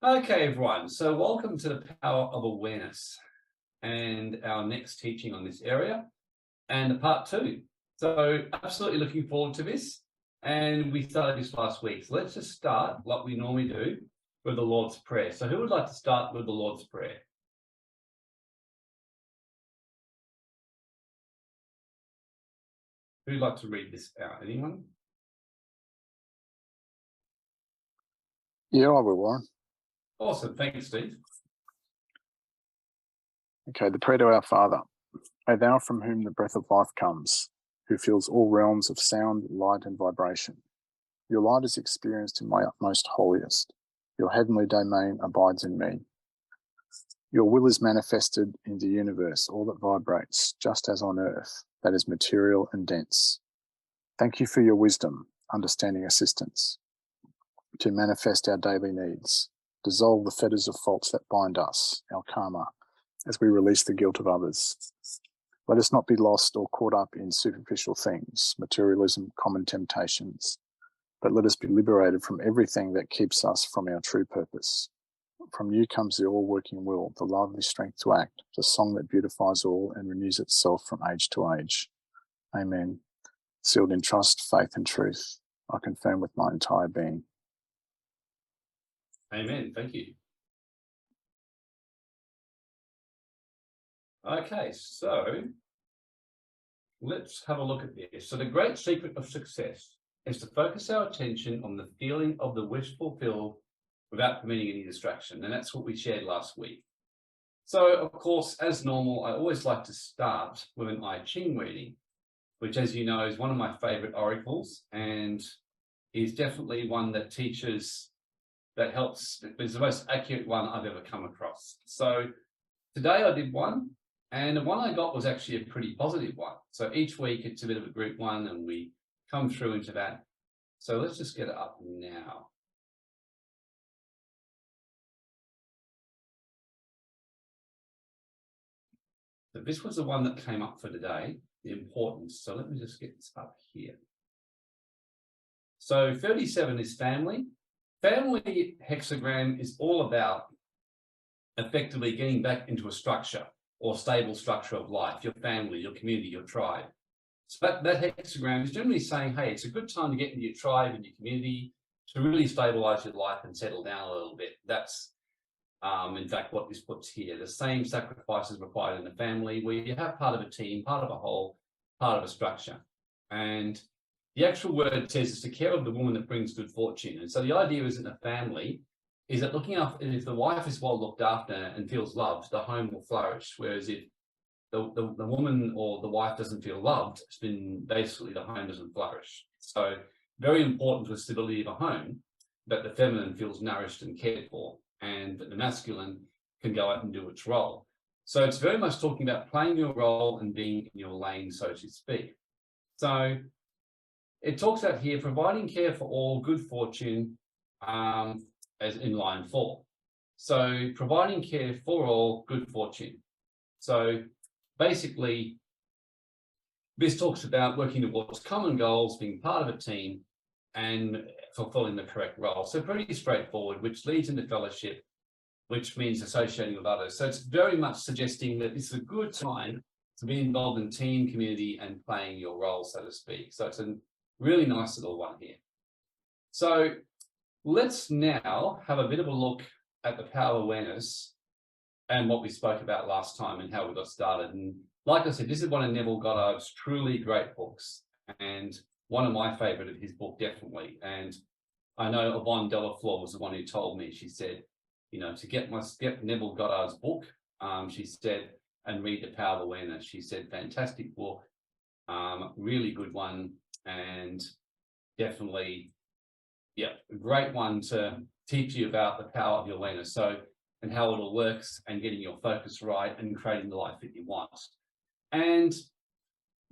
Okay, everyone. So welcome to the power of awareness and our next teaching on this area and the part two. So absolutely looking forward to this. And we started this last week. So let's just start like we normally do with the Lord's Prayer. So who would like to start with the Lord's Prayer? Who'd like to read this out? Anyone? Yeah, I will, Warren. Awesome. Thanks, Steve. Okay, the prayer to our Father. O thou from whom the breath of life comes, who fills all realms of sound, light, and vibration. Your light is experienced in my utmost holiest. Your heavenly domain abides in me. Your will is manifested in the universe, all that vibrates, just as on earth, that is material and dense. Thank you for your wisdom, understanding assistance, to manifest our daily needs, dissolve the fetters of faults that bind us, our karma, as we release the guilt of others. Let us not be lost or caught up in superficial things, materialism, common temptations, but let us be liberated from everything that keeps us from our true purpose. From you comes the all-working will, the lovely strength to act, the song that beautifies all and renews itself from age to age. Amen. Sealed in trust, faith, and truth, I confirm with my entire being. Amen. Thank you. Okay, so let's have a look at this. So the great secret of success is to focus our attention on the feeling of the wish fulfilled without permitting any distraction. And that's what we shared last week. So, of course, as normal, I always like to start with an I Ching reading, which, as you know, is one of my favorite oracles and is definitely one that teaches, that helps, is the most accurate one I've ever come across. So today I did one, and the one I got was actually a pretty positive one. So each week it's a bit of a group one and we come through into that. So let's just get it up now. So this was the one that came up for today, the importance. So let me just get this up here. So 37 is family. Family hexagram is all about effectively getting back into a structure or stable structure of life, your family, your community, your tribe. So that hexagram is generally saying, hey, it's a good time to get into your tribe and your community to really stabilize your life and settle down a little bit. That's, in fact, what this puts here. The same sacrifices required in the family where you have part of a team, part of a whole, part of a structure. And the actual word says it's the care of the woman that brings good fortune. And so the idea is in a family is that looking after, if the wife is well looked after and feels loved, the home will flourish. Whereas if the woman or the wife doesn't feel loved, then basically the home doesn't flourish. So very important to the stability of a home that the feminine feels nourished and cared for, and that the masculine can go out and do its role. So it's very much talking about playing your role and being in your lane, so to speak. So it talks about here providing care for all, good fortune, as in line 4. So providing care for all, good fortune. So basically, this talks about working towards common goals, being part of a team, and fulfilling the correct role. So pretty straightforward, which leads into fellowship, which means associating with others. So it's very much suggesting that this is a good time to be involved in team, community, and playing your role, so to speak. So it's a really nice little one here. So let's now have a bit of a look at the power awareness and what we spoke about last time and how we got started. And like I said, this is one of Neville Goddard's truly great books and one of my favorite of his book, definitely. And I know Yvonne Delafleur was the one who told me, she said, you know, to get Neville Goddard's book, she said, and read The Power of Awareness. She said, fantastic book, really good one, and definitely, yeah, a great one to teach you about the power of your awareness. So, and how it all works and getting your focus right and creating the life that you want. And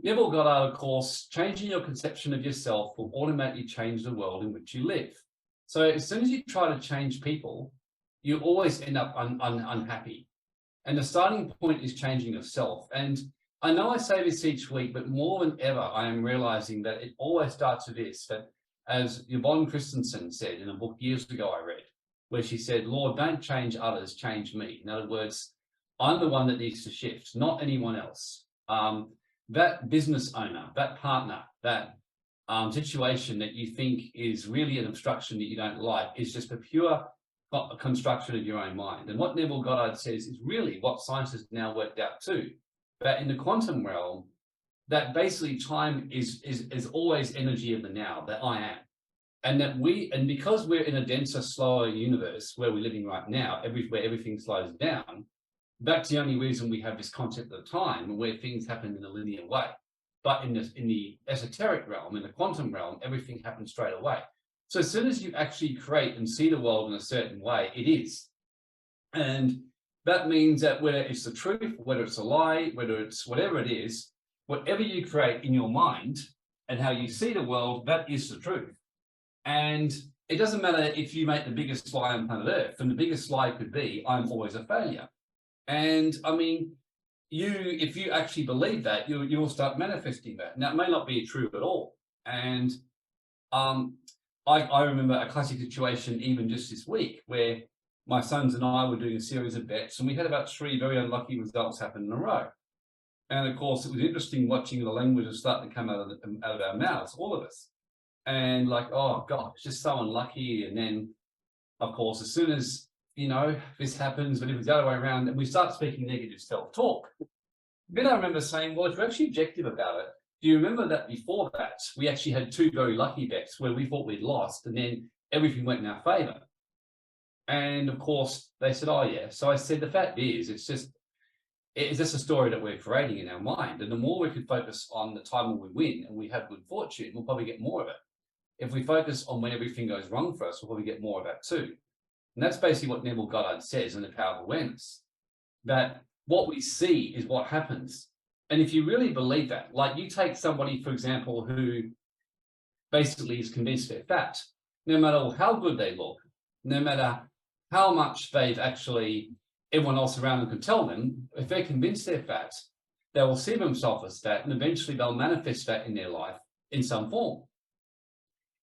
Neville Goddard, of course, changing your conception of yourself will automatically change the world in which you live. So as soon as you try to change people, you always end up unhappy. And the starting point is changing yourself. And I know I say this each week, but more than ever, I am realizing that it always starts with this, that as Yvonne Christensen said in a book years ago I read, where she said, Lord, don't change others, change me. In other words, I'm the one that needs to shift, not anyone else. That business owner, that partner, that situation that you think is really an obstruction that you don't like is just a pure construction of your own mind. And what Neville Goddard says is really what science has now worked out too, that in the quantum realm, that basically time is always energy of the now, that I am. And that because we're in a denser, slower universe where we're living right now, where everything slows down, that's the only reason we have this concept of time where things happen in a linear way. But in the esoteric realm, in the quantum realm, everything happens straight away. So as soon as you actually create and see the world in a certain way, it is. And that means that whether it's the truth, whether it's a lie, whether it's whatever it is, whatever you create in your mind and how you see the world, that is the truth. And it doesn't matter if you make the biggest lie on planet Earth, and the biggest lie could be, I'm always a failure. And I mean, if you actually believe that, you'll start manifesting that. Now, it may not be true at all. And I remember a classic situation even just this week where my sons and I were doing a series of bets, and we had about 3 very unlucky results happen in a row. And of course, it was interesting watching the language start to come out of our mouths, all of us. And like, oh God, it's just so unlucky. And then, of course, as soon as, this happens, but if it's the other way around, and we start speaking negative self-talk. Then I remember saying, well, if you're actually objective about it, do you remember that before that, we actually had 2 very lucky bets where we thought we'd lost, and then everything went in our favor? And of course, they said, oh yeah. So I said, the fact is, it's just a story that we're creating in our mind. And the more we can focus on the time when we win and we have good fortune, we'll probably get more of it. If we focus on when everything goes wrong for us, we'll probably get more of that too. And that's basically what Neville Goddard says in The Power of Awareness, that what we see is what happens. And if you really believe that, like you take somebody, for example, who basically is convinced they're fat, no matter how good they look, no matter how much everyone else around them can tell them, if they're convinced they're fat, they will see themselves as fat, and eventually they'll manifest that in their life in some form.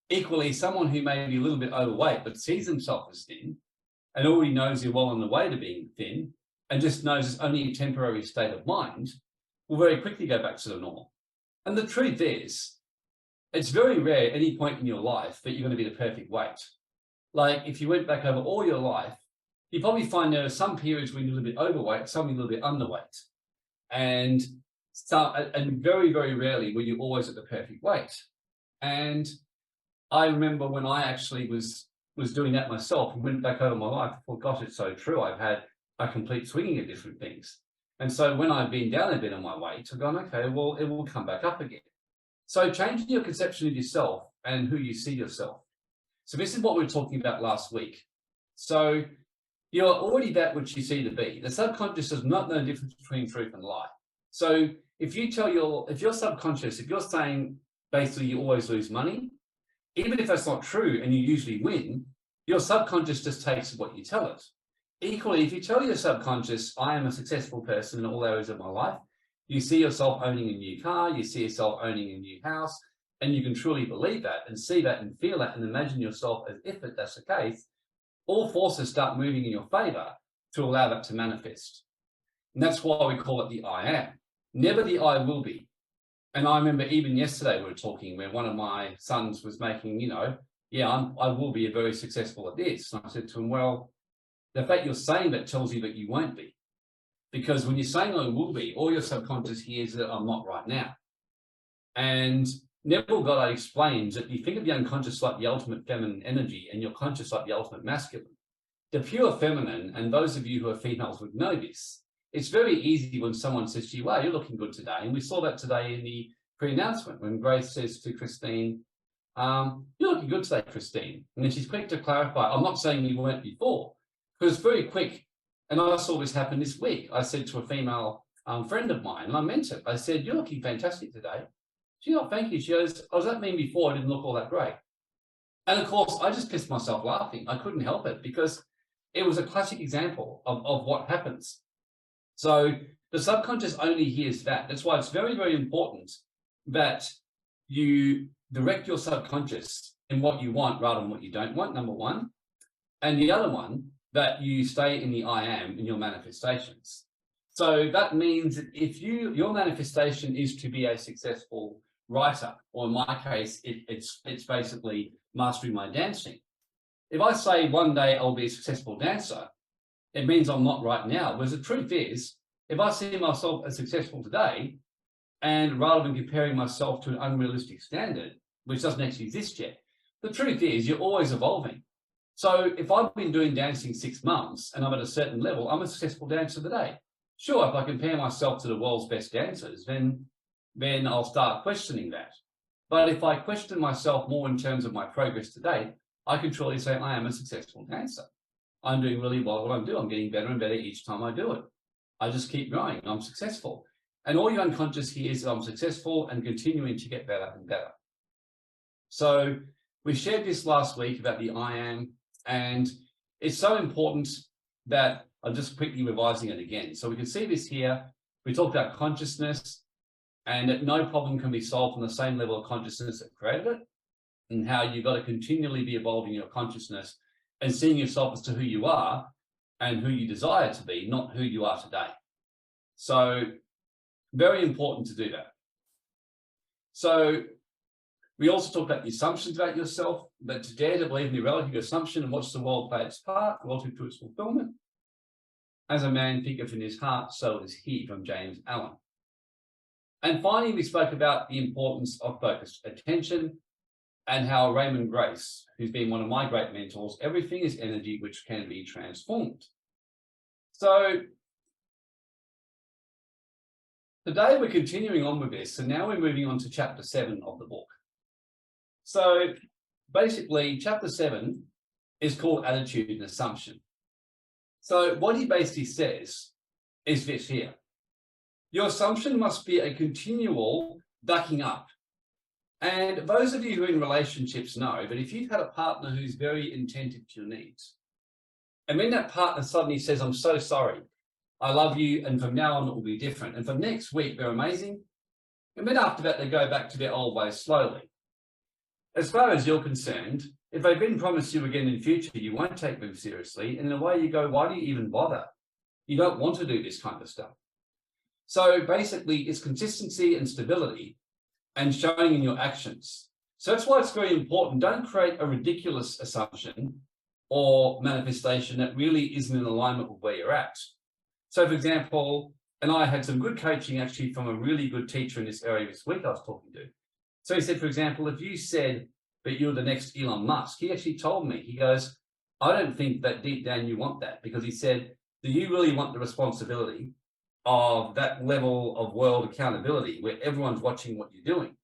Equally, someone who may be a little bit overweight but sees themselves as thin and already knows they're well on the way to being thin and just knows it's only a temporary state of mind will very quickly go back to the normal. And the truth is, it's very rare at any point in your life that you're going to be the perfect weight. Like if you went back over all your life, you probably find there are some periods when you're a little bit overweight, some a little bit underweight. And very, very rarely were you always at the perfect weight. And I remember when I actually was doing that myself and went back over my life, I thought, gosh, it's so true. I've had a complete swinging of different things. And so when I've been down a bit on my weight, I've gone, okay, well, it will come back up again. So changing your conception of yourself and who you see yourself. So this is what we were talking about last week. So you're already that which you see to be. The subconscious does not know the difference between truth and lie. So if you're subconscious, if you're saying basically you always lose money, even if that's not true and you usually win, your subconscious just takes what you tell it. Equally, if you tell your subconscious, I am a successful person in all areas of my life, you see yourself owning a new car, you see yourself owning a new house, and you can truly believe that and see that and feel that and imagine yourself as if that's the case, all forces start moving in your favor to allow that to manifest. And that's why we call it the I am, never the I will be. And I remember even yesterday we were talking where one of my sons was making, I will be very successful at this. And I said to him, well, the fact you're saying that tells you that you won't be. Because when you're saying I will be, all your subconscious hears that I'm not right now. And Neville Goddard explains that you think of the unconscious like the ultimate feminine energy and your conscious like the ultimate masculine. The pure feminine, and those of you who are females would know this, it's very easy when someone says to you, wow, you're looking good today. And we saw that today in the pre-announcement when Grace says to Christine, you're looking good today, Christine. And then she's quick to clarify, I'm not saying you weren't before, because it's very quick. And I saw this happen this week. I said to a female friend of mine, and I meant it. I said, you're looking fantastic today. She goes, thank you. She goes, oh, does that mean before I didn't look all that great? And of course, I just pissed myself laughing. I couldn't help it because it was a classic example of what happens. So the subconscious only hears that. That's why it's very, very important that you direct your subconscious in what you want rather than what you don't want, number one. and the other one, that you stay in the I am in your manifestations. So that means that if your manifestation is to be a successful writer, or in my case, it's basically mastering my dancing. If I say one day I'll be a successful dancer, it means I'm not right now. Whereas the truth is, if I see myself as successful today, and rather than comparing myself to an unrealistic standard, which doesn't actually exist yet, the truth is you're always evolving. So if I've been doing dancing 6 months and I'm at a certain level, I'm a successful dancer today. Sure, if I compare myself to the world's best dancers, then I'll start questioning that. But if I question myself more in terms of my progress today, I can truly say I am a successful dancer. I'm doing really well at what I'm doing. I'm getting better and better each time I do it. I just keep growing. I'm successful. And all your unconscious hears is that I'm successful and continuing to get better and better. So we shared this last week about the I am, and it's so important that I'm just quickly revising it again. So we can see this here. We talked about consciousness, and that no problem can be solved from the same level of consciousness that created it, and how you've got to continually be evolving your consciousness and seeing yourself as to who you are and who you desire to be, not who you are today. So very important to do that. So we also talked about the assumptions about yourself, but to dare to believe in the relative assumption and watch the world play its part relative to its fulfillment. As a man thinketh in his heart, so is he, from James Allen. And finally, we spoke about the importance of focused attention and how Raymond Grace, who's been one of my great mentors, everything is energy which can be transformed. So today we're continuing on with this. So now we're moving on to chapter 7 of the book. So basically, chapter 7 is called Attitude and Assumption. So what he basically says is this here. Your assumption must be a continual backing up. And those of you who are in relationships know that if you've had a partner who's very attentive to your needs, and when that partner suddenly says, I'm so sorry, I love you, and from now on it will be different, and for next week they're amazing, and then after that they go back to their old ways slowly. As far as you're concerned, if they've been promised you again in future, you won't take them seriously, and in a way you go, why do you even bother? You don't want to do this kind of stuff. So basically it's consistency and stability and showing in your actions. So that's why it's very important. Don't create a ridiculous assumption or manifestation that really isn't in alignment with where you're at. So for example, and I had some good coaching actually from a really good teacher in this area this week I was talking to. So he said, for example, if you said that you're the next Elon Musk, he actually told me, he goes, I don't think that deep down you want that, because he said, do you really want the responsibility of that level of world accountability where everyone's watching what you're doing?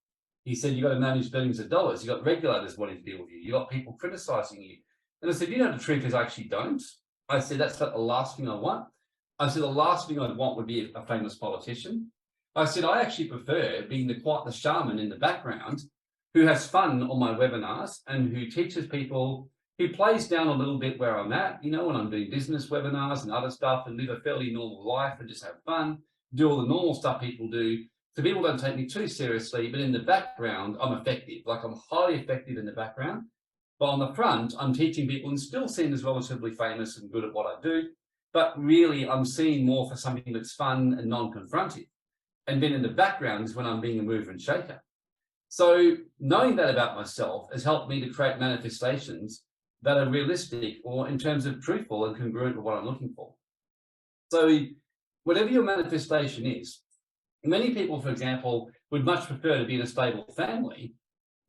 He said, you've got to manage billions of dollars. You've got regulators wanting to deal with you. You've got people criticizing you. And I said, you know, the truth is I actually don't. I said, that's not the last thing I want. I said, the last thing I'd want would be a famous politician. I said, I actually prefer being the shaman in the background who has fun on my webinars and who teaches people, who plays down a little bit where I'm at, you know, when I'm doing business webinars and other stuff, and live a fairly normal life and just have fun, do all the normal stuff people do. So people don't take me too seriously, but in the background, I'm effective. Like, I'm highly effective in the background. But on the front, I'm teaching people and still seen as relatively famous and good at what I do. But really, I'm seen more for something that's fun and non-confrontive. And then in the background is when I'm being a mover and shaker. So knowing that about myself has helped me to create manifestations that are realistic, or in terms of truthful and congruent with what I'm looking for. So whatever your manifestation is, many people, for example, would much prefer to be in a stable family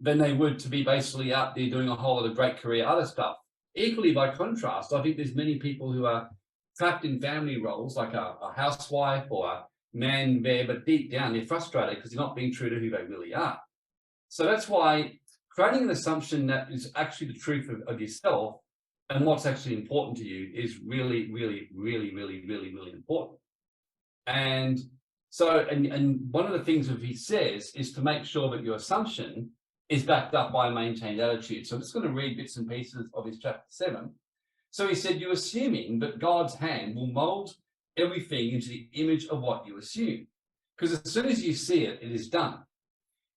than they would to be basically out there doing a whole lot of great career other stuff. Equally, by contrast, I think there's many people who are trapped in family roles, like a housewife or a man there, but deep down they're frustrated because they're not being true to who they really are. So that's why creating an assumption that is actually the truth of yourself and what's actually important to you is really, really, really, really, really, really important. And so, and one of the things that he says is to make sure that your assumption is backed up by a maintained attitude. So I'm just going to read bits and pieces of his chapter 7. So he said, you're assuming that God's hand will mold everything into the image of what you assume. Because as soon as you see it, it is done.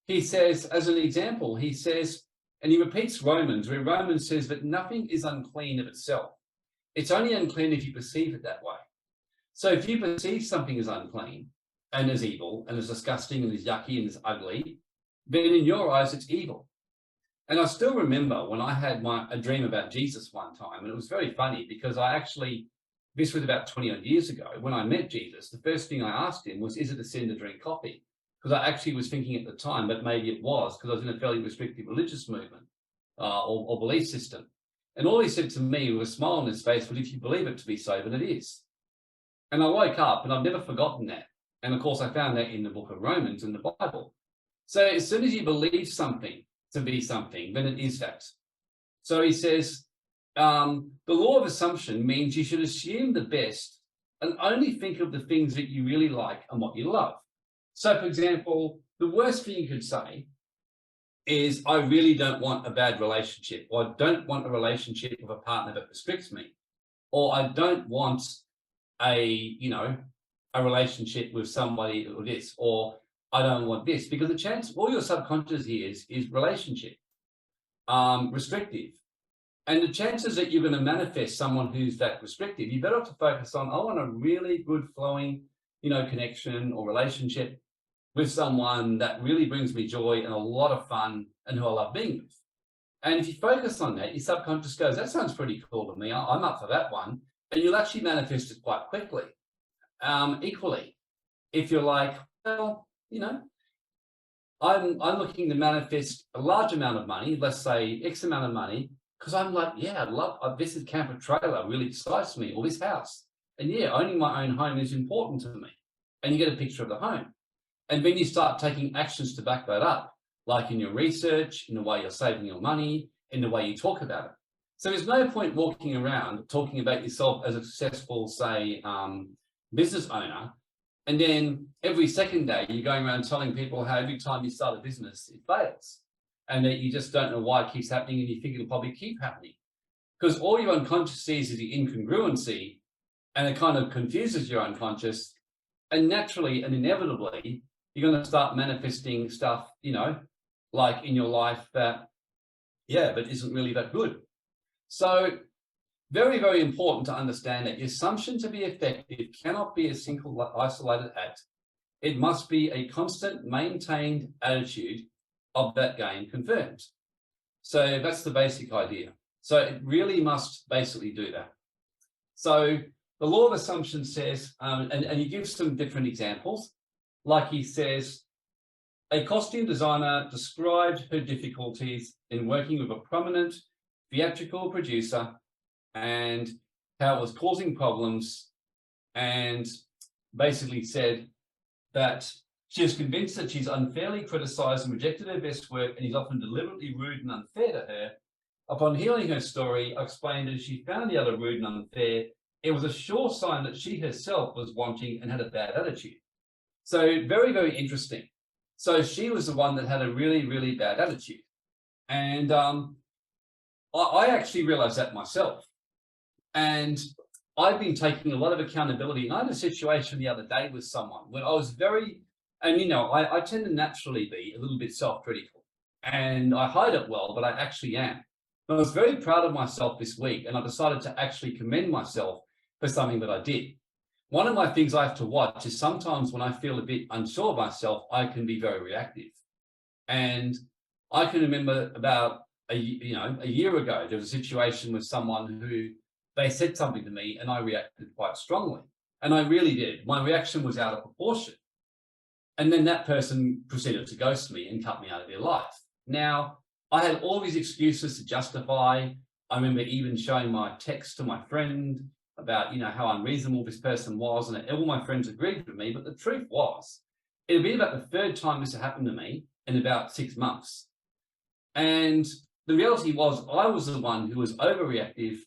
He says, as an example, he says, And he repeats Romans, where Romans says that nothing is unclean of itself. It's only unclean if you perceive it that way. So if you perceive something as unclean and as evil and as disgusting and as yucky and as ugly, then in your eyes it's evil. And I still remember when I had a dream about Jesus one time, and it was very funny because this was about 20 odd years ago, when I met Jesus, the first thing I asked him was, is it a sin to drink coffee? Because I actually was thinking at the time, but maybe it was, because I was in a fairly restrictive religious movement or belief system. And all he said to me with a smile on his face was, if you believe it to be so, then it is. And I woke up and I've never forgotten that. And of course, I found that in the book of Romans in the Bible. So as soon as you believe something to be something, then it is that. So he says, the law of assumption means you should assume the best and only think of the things that you really like and what you love. So, for example, the worst thing you could say is, I really don't want a bad relationship, or I don't want a relationship with a partner that restricts me, or I don't want a relationship with somebody or this, or I don't want this, because the chance, all your subconscious is relationship, restrictive. And the chances that you're going to manifest someone who's that restrictive, you better have to focus on, I want a really good flowing, connection or relationship with someone that really brings me joy and a lot of fun and who I love being with. And if you focus on that, your subconscious goes, that sounds pretty cool to me. I'm up for that one. And you'll actually manifest it quite quickly. Equally, if you're like, well, I'm looking to manifest a large amount of money, let's say X amount of money, because I'm like, yeah, this is camper trailer really excites me, or this house. And yeah, owning my own home is important to me. And you get a picture of the home. And then you start taking actions to back that up, like in your research, in the way you're saving your money, in the way you talk about it. So there's no point walking around talking about yourself as a successful, say, business owner, and then every second day you're going around telling people how every time you start a business, it fails, and that you just don't know why it keeps happening, and you think it'll probably keep happening. Because all your unconscious sees is the incongruency, and it kind of confuses your unconscious, and naturally and inevitably, you're going to start manifesting stuff, like in your life that, but isn't really that good. So very, very important to understand that your assumption to be effective cannot be a single isolated act. It must be a constant maintained attitude of that game confirmed. So that's the basic idea. So it really must basically do that. So the law of assumption says, and he gives some different examples, like he says, a costume designer described her difficulties in working with a prominent theatrical producer and how it was causing problems, and basically said that she was convinced that she's unfairly criticized and rejected her best work, and he's often deliberately rude and unfair to her. Upon hearing her story, I explained that she found the other rude and unfair. It was a sure sign that she herself was wanting and had a bad attitude. So very, very interesting. So she was the one that had a really, really bad attitude. And I actually realized that myself. And I've been taking a lot of accountability. And I had a situation the other day with someone when I was I tend to naturally be a little bit self-critical, and I hide it well, but I actually am. I was very proud of myself this week, and I decided to actually commend myself for something that I did. One of my things I have to watch is sometimes when I feel a bit unsure of myself, I can be very reactive. And I can remember about a year ago, there was a situation with someone who they said something to me and I reacted quite strongly. And I really did. My reaction was out of proportion. And then that person proceeded to ghost me and cut me out of their life. Now, I had all these excuses to justify. I remember even showing my text to my friend about, how unreasonable this person was. And all my friends agreed with me. But the truth was, it had been about the third time this had happened to me in about 6 months. And the reality was I was the one who was overreactive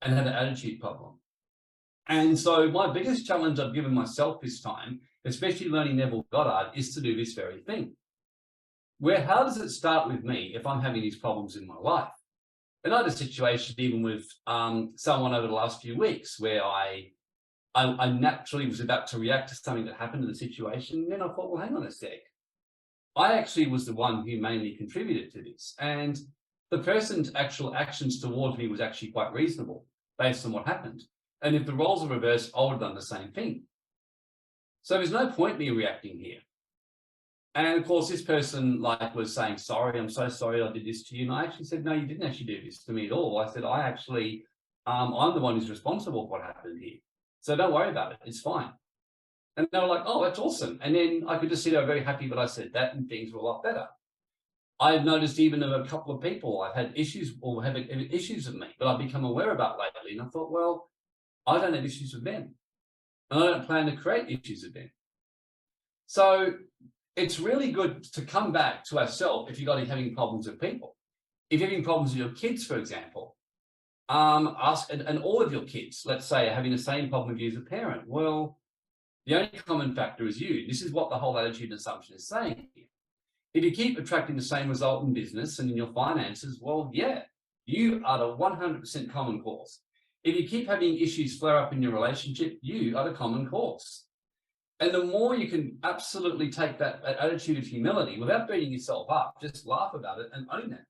and had an attitude problem. And so my biggest challenge I've given myself this time, especially learning Neville Goddard, is to do this very thing. How does it start with me if I'm having these problems in my life? And I had a situation even with someone over the last few weeks where I naturally was about to react to something that happened in the situation. And then I thought, well, hang on a sec. I actually was the one who mainly contributed to this. And the person's actual actions towards me was actually quite reasonable based on what happened. And if the roles are reversed, I would have done the same thing. So there's no point me reacting here. And of course, this person was saying, sorry, I'm so sorry I did this to you. And I actually said, no, you didn't actually do this to me at all. I said, I'm the one who's responsible for what happened here. So don't worry about it. It's fine. And they were like, oh, that's awesome. And then I could just see they were very happy that I said that, and things were a lot better. I've noticed even of a couple of people I've had issues or have issues with me, but I've become aware about lately. And I thought, well, I don't have issues with them. And I don't plan to create issues with them. So it's really good to come back to ourselves if you're having problems with people. If you're having problems with your kids, for example, ask, and all of your kids, let's say, are having the same problem with you as a parent. Well, the only common factor is you. This is what the whole attitude assumption is saying here. If you keep attracting the same result in business and in your finances, well, yeah, you are the 100% common cause. If you keep having issues flare up in your relationship, you are the common cause. And the more you can absolutely take that attitude of humility without beating yourself up, just laugh about it and own it.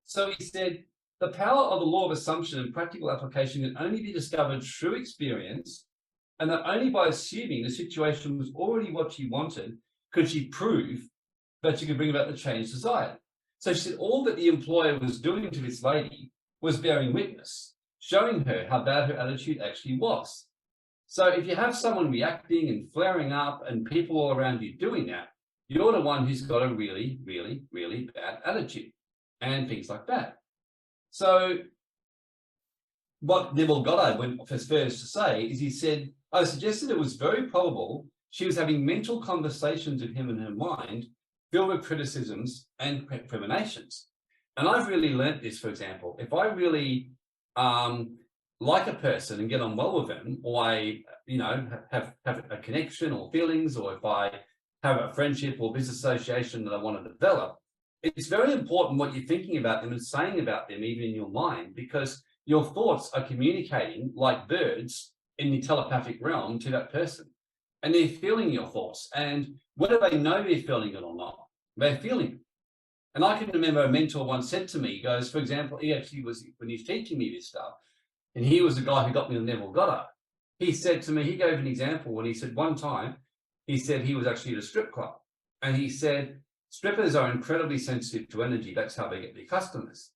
So he said, the power of the law of assumption and practical application can only be discovered through experience, and that only by assuming the situation was already what you wanted could she prove that you could bring about the change desired. So she said all that the employer was doing to this lady was bearing witness, showing her how bad her attitude actually was. So if you have someone reacting and flaring up and people all around you doing that, you're the one who's got a really, really, really bad attitude and things like that. So what Neville Goddard went first to say is he said, I suggested it was very probable she was having mental conversations with him in her mind, filled with criticisms and recriminations. And I've really learnt this, for example, if I really like a person and get on well with them, or I, have a connection or feelings, or if I have a friendship or business association that I want to develop, it's very important what you're thinking about them and saying about them, even in your mind, because your thoughts are communicating like birds in the telepathic realm to that person. And they're feeling your thoughts. And whether they know they're feeling it or not, they're feeling it. And I can remember a mentor once said to me, he goes, for example, he actually was, when he's teaching me this stuff, and he was the guy who got me on Neville Goddard. He said to me, he gave an example when he said one time, he said he was actually at a strip club. And he said, strippers are incredibly sensitive to energy. That's how they get their customers.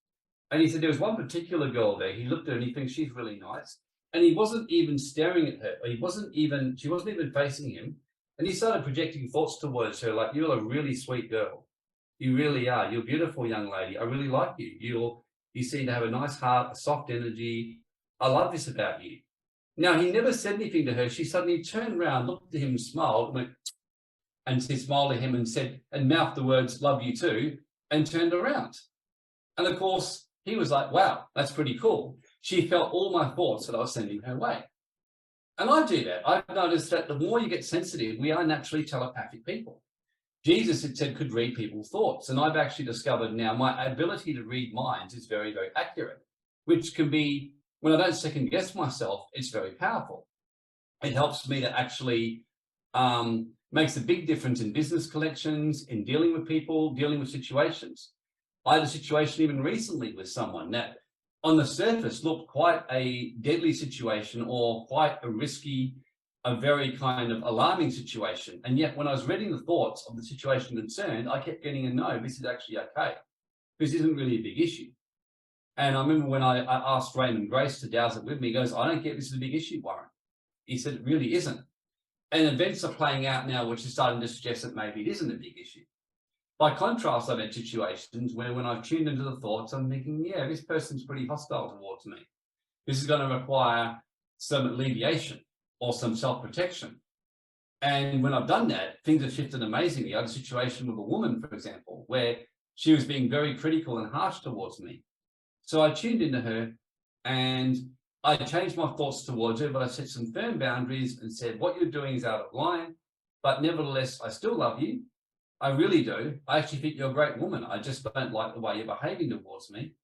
And he said there was one particular girl there. He looked at her and he thinks she's really nice. And he wasn't even staring at her. She wasn't even facing him. And he started projecting thoughts towards her like, you're a really sweet girl. You really are. You're a beautiful young lady. I really like you. You seem to have a nice heart, a soft energy. I love this about you. Now, he never said anything to her. She suddenly turned around, looked at him, smiled, went, and she smiled at him and said, and mouthed the words, love you too, and turned around. And of course, he was like, wow, that's pretty cool. She felt all my thoughts that I was sending her way. And I do that. I've noticed that the more you get sensitive, we are naturally telepathic people. Jesus, it said, could read people's thoughts. And I've actually discovered now my ability to read minds is very, very accurate, which can be, when I don't second guess myself, it's very powerful. It helps me to actually makes a big difference in business collections, in dealing with people, dealing with situations. I had a situation even recently with someone that on the surface looked quite a deadly situation or quite a risky, a very kind of alarming situation. And yet when I was reading the thoughts of the situation concerned, I kept getting a no, this is actually okay. This isn't really a big issue. And I remember when I asked Raymond Grace to douse it with me, he goes, I don't get this is a big issue, Warren. He said, it really isn't. And events are playing out now, which is starting to suggest that maybe it isn't a big issue. By contrast, I've had situations where when I've tuned into the thoughts, I'm thinking, yeah, this person's pretty hostile towards me. This is going to require some alleviation or some self-protection. And when I've done that, things have shifted amazingly. I had a situation with a woman, for example, where she was being very critical and harsh towards me. So I tuned into her and I changed my thoughts towards her, but I set some firm boundaries and said, what you're doing is out of line, but nevertheless, I still love you. I really do. I actually think you're a great woman. I just don't like the way you're behaving towards me.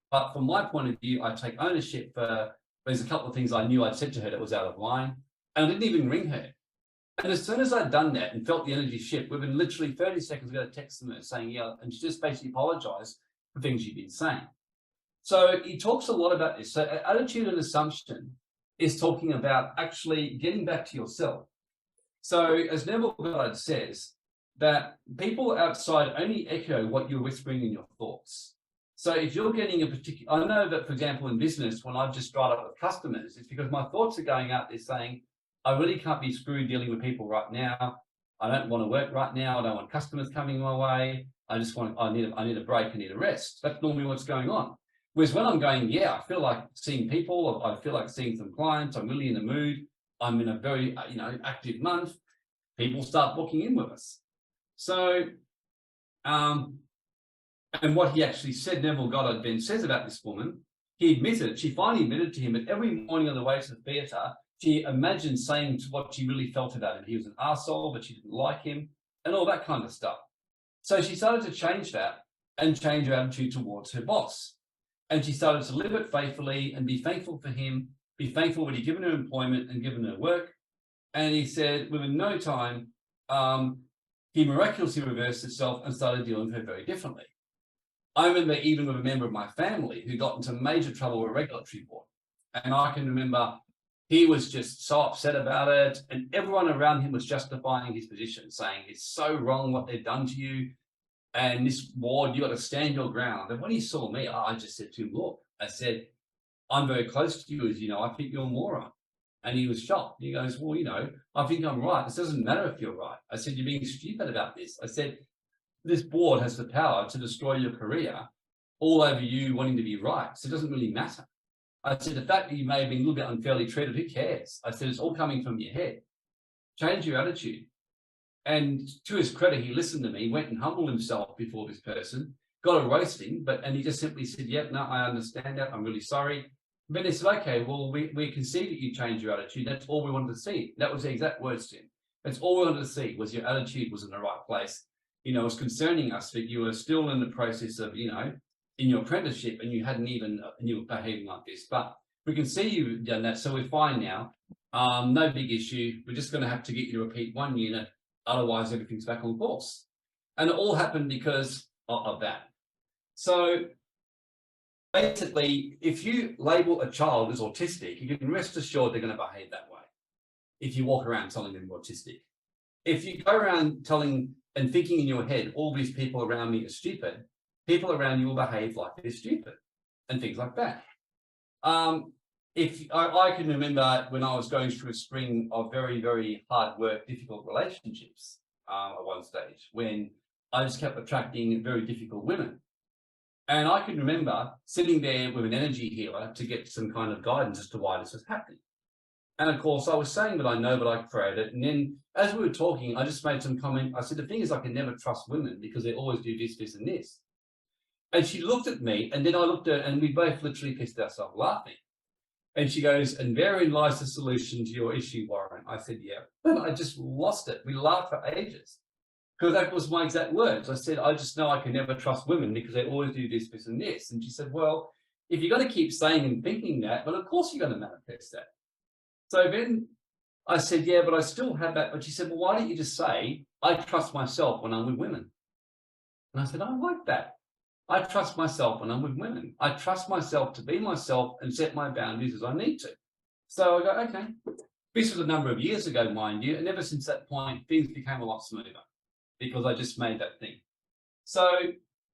But from my point of view, I take ownership for, there's a couple of things I knew I'd said to her that was out of line, and I didn't even ring her. And as soon as I'd done that and felt the energy shift, within literally 30 seconds, I got a text from her saying, yeah, and she just basically apologized for things she'd been saying. So he talks a lot about this. So attitude and assumption is talking about actually getting back to yourself. So as Neville Goddard says, that people outside only echo what you're whispering in your thoughts. So if you're getting a particular, I know that, for example, in business, when I've just started up with customers, it's because my thoughts are going out there saying, I really can't be screwed dealing with people right now. I don't want to work right now. I don't want customers coming my way. I just want, I need a break. I need a rest. That's normally what's going on. Whereas when I'm going, yeah, I feel like seeing people. I feel like seeing some clients. I'm really in the mood. I'm in a very, active month. People start booking in with us. So, and what he actually said, Neville Goddard then says about this woman, she finally admitted to him that every morning on the way to the theatre, she imagined saying what she really felt about him. He was an arsehole, but she didn't like him, and all that kind of stuff. So she started to change that and change her attitude towards her boss. And she started to live it faithfully and be thankful for him, be thankful when he'd given her employment and given her work. And he said, within no time, he miraculously reversed itself and started dealing with her very differently. I remember even with a member of my family who got into major trouble with a regulatory board. And I can remember he was just so upset about it. And everyone around him was justifying his position, saying it's so wrong what they've done to you. And this board, you got to stand your ground. And when he saw me, I just said to him, look, I said, I'm very close to you, as you know, I think you're a moron. And he was shocked. He goes, well, I think I'm right. It doesn't matter if you're right. I said, you're being stupid about this. I said, this board has the power to destroy your career all over you wanting to be right. So it doesn't really matter. I said, the fact that you may have been a little bit unfairly treated, who cares? I said, it's all coming from your head. Change your attitude. And to his credit, he listened to me, went and humbled himself before this person, got a roasting, and he just simply said, yep, no, I understand that. I'm really sorry. But they said, okay, well, we can see that you changed your attitude. That's all we wanted to see. That was the exact words to him. That's all we wanted to see, was your attitude was in the right place. It was concerning us that you were still in the process of, in your apprenticeship and you hadn't even, you were behaving like this. But we can see you've done that, so we're fine now. No big issue. We're just going to have to get you to repeat one unit. Otherwise, everything's back on course. And it all happened because of that. So basically, if you label a child as autistic, you can rest assured they're going to behave that way. If you walk around telling them autistic. If you go around telling and thinking in your head, all these people around me are stupid, people around you will behave like they're stupid and things like that. If I can remember when I was going through a string of very, very hard work, difficult relationships at one stage, when I just kept attracting very difficult women. And I can remember sitting there with an energy healer to get some kind of guidance as to why this was happening. And of course, I was saying that I know that I created it. And then as we were talking, I just made some comment. I said, the thing is, I can never trust women because they always do this, this, and this. And she looked at me, and then I looked at her, and we both literally pissed ourselves laughing. And she goes, and therein lies the solution to your issue, Warren. I said, yeah. And I just lost it. We laughed for ages. Because that was my exact words. I said, I just know I can never trust women because they always do this, this, and this. And she said, well, if you're going to keep saying and thinking that, well, of course you're going to manifest that. So then I said, yeah, but I still have that. But she said, well, why don't you just say, I trust myself when I'm with women? And I said, I like that. I trust myself when I'm with women. I trust myself to be myself and set my boundaries as I need to. So I go, okay. This was a number of years ago, mind you. And ever since that point, things became a lot smoother because I just made that thing. So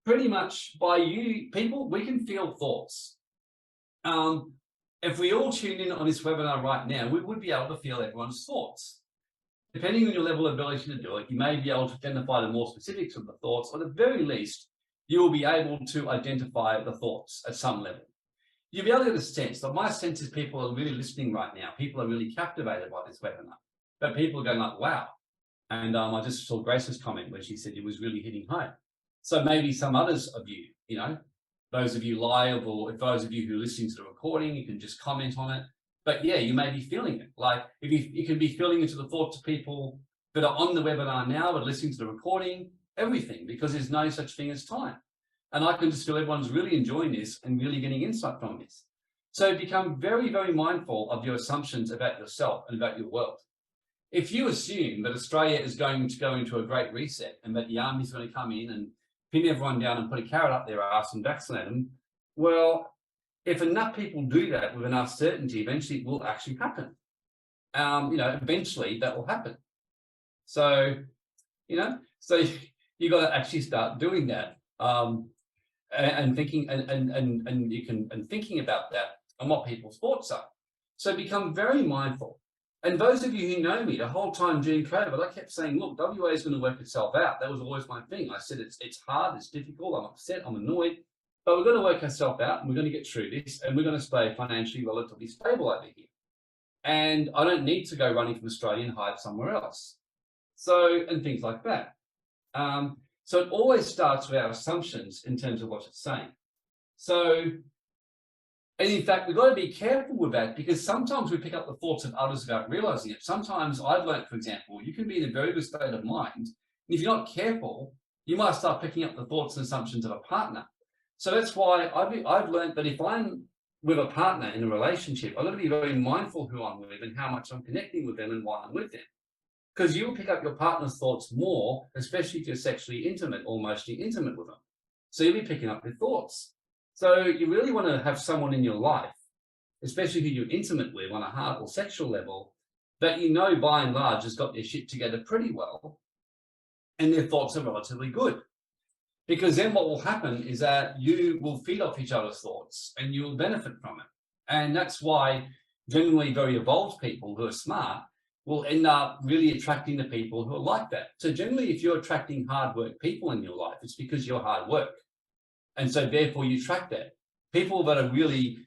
pretty much by you people, we can feel thoughts. If we all tune in on this webinar right now, we would be able to feel everyone's thoughts. Depending on your level of ability to do it, you may be able to identify the more specifics of the thoughts, or at the very least, you will be able to identify the thoughts at some level. You'll be able to get a sense, but my sense is people are really listening right now. People are really captivated by this webinar. But people are going like, wow. And I just saw Grace's comment where she said it was really hitting home. So maybe some others of you, those of you live, or if those of you who are listening to the recording, you can just comment on it. But yeah, you may be feeling it. Like if you can be feeling into the thoughts of people that are on the webinar now but listening to the recording, everything, because there's no such thing as time. And I can just feel everyone's really enjoying this and really getting insight from this. So become very, very mindful of your assumptions about yourself and about your world. If you assume that Australia is going to go into a great reset and that the army's going to come in and pin everyone down and put a carrot up their ass and vaccinate them, well, If enough people do that with enough certainty, eventually it will actually happen. Eventually that will happen. So, so you got to actually start doing that, and thinking and thinking about that and what people's thoughts are. So become very mindful. And those of you who know me, the whole time during COVID, I kept saying, look, WA is going to work itself out. That was always my thing. I said, it's hard, it's difficult, I'm upset, I'm annoyed, but we're going to work ourselves out and we're going to get through this and we're going to stay financially relatively stable over here. And I don't need to go running from Australia and hide somewhere else. So, and things like that. So it always starts with our assumptions in terms of what it's saying. So, and in fact, we've got to be careful with that, because sometimes we pick up the thoughts of others without realizing it. Sometimes I've learned, for example, you can be in a very good state of mind, and if you're not careful, you might start picking up the thoughts and assumptions of a partner. So that's why I've learned that if I'm with a partner in a relationship, I've got to be very mindful who I'm with and how much I'm connecting with them and why I'm with them. Because you'll pick up your partner's thoughts more, especially if you're sexually intimate or mostly intimate with them. So you'll be picking up their thoughts. So you really want to have someone in your life, especially who you're intimate with on a heart or sexual level, that by and large has got their shit together pretty well and their thoughts are relatively good. Because then what will happen is that you will feed off each other's thoughts and you will benefit from it. And that's why generally very evolved people who are smart will end up really attracting the people who are like that. So generally, if you're attracting hard work people in your life, it's because you're hard work. And so therefore you attract that. People that are really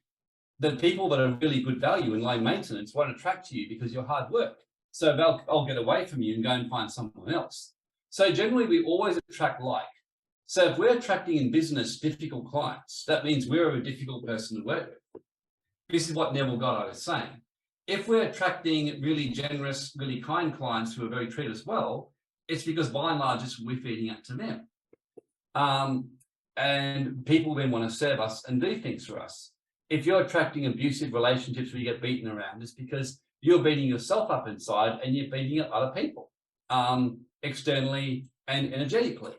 good value and low maintenance won't attract to you because you're hard work. So I'll get away from you and go and find someone else. So generally we always attract like. So if we're attracting in business difficult clients, that means we're a difficult person to work with. This is what Neville Goddard is saying. If we're attracting really generous, really kind clients who are very treat us well, it's because by and large we're feeding up to them. And people then want to serve us and do things for us. If you're attracting abusive relationships where you get beaten around, it's because you're beating yourself up inside and you're beating up other people, externally and energetically.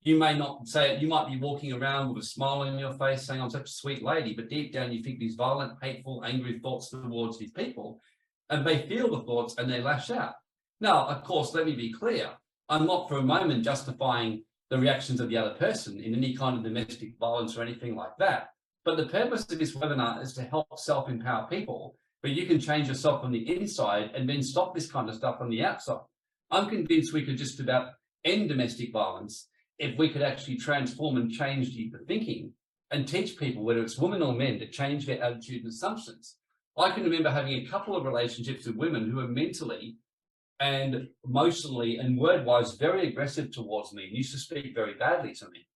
You may not say it, you might be walking around with a smile on your face saying, I'm such a sweet lady, but deep down you think these violent, hateful, angry thoughts towards these people, and they feel the thoughts and they lash out. Now, of course, let me be clear. I'm not for a moment justifying the reactions of the other person in any kind of domestic violence or anything like that. But the purpose of this webinar is to help self-empower people, but you can change yourself from the inside and then stop this kind of stuff on the outside. I'm convinced we could just about end domestic violence if we could actually transform and change the thinking and teach people, whether it's women or men, to change their attitude and assumptions. I can remember having a couple of relationships with women who were mentally and emotionally and word-wise very aggressive towards me and used to speak very badly to me.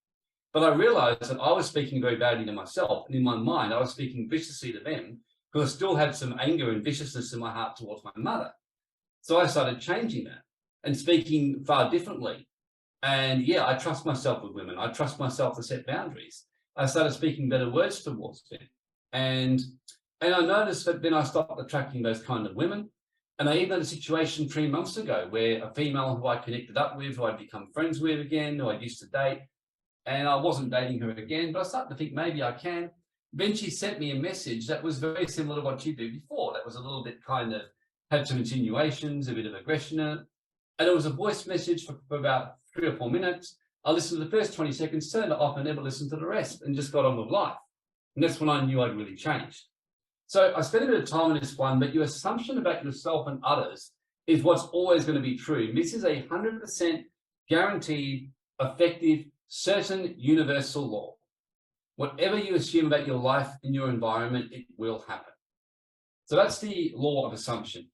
But I realized that I was speaking very badly to myself, and in my mind, I was speaking viciously to them because I still had some anger and viciousness in my heart towards my mother. So I started changing that and speaking far differently. And yeah, I trust myself with women. I trust myself to set boundaries. I started speaking better words towards them. And I noticed that then I stopped attracting those kind of women. And I even had a situation 3 months ago where a female who I connected up with, who I'd become friends with again, who I used to date, and I wasn't dating her again, but I started to think maybe I can. Then she sent me a message that was very similar to what you did before. That was a little bit kind of, had some insinuations, a bit of aggression in it. And it was a voice message for about 3 or 4 minutes. I listened to the first 20 seconds, turned it off and never listened to the rest and just got on with life. And that's when I knew I'd really changed. So I spent a bit of time on this one, but your assumption about yourself and others is what's always going to be true. This is a 100% guaranteed, effective, certain universal law. Whatever you assume about your life and your environment, it will happen. So that's the law of assumption.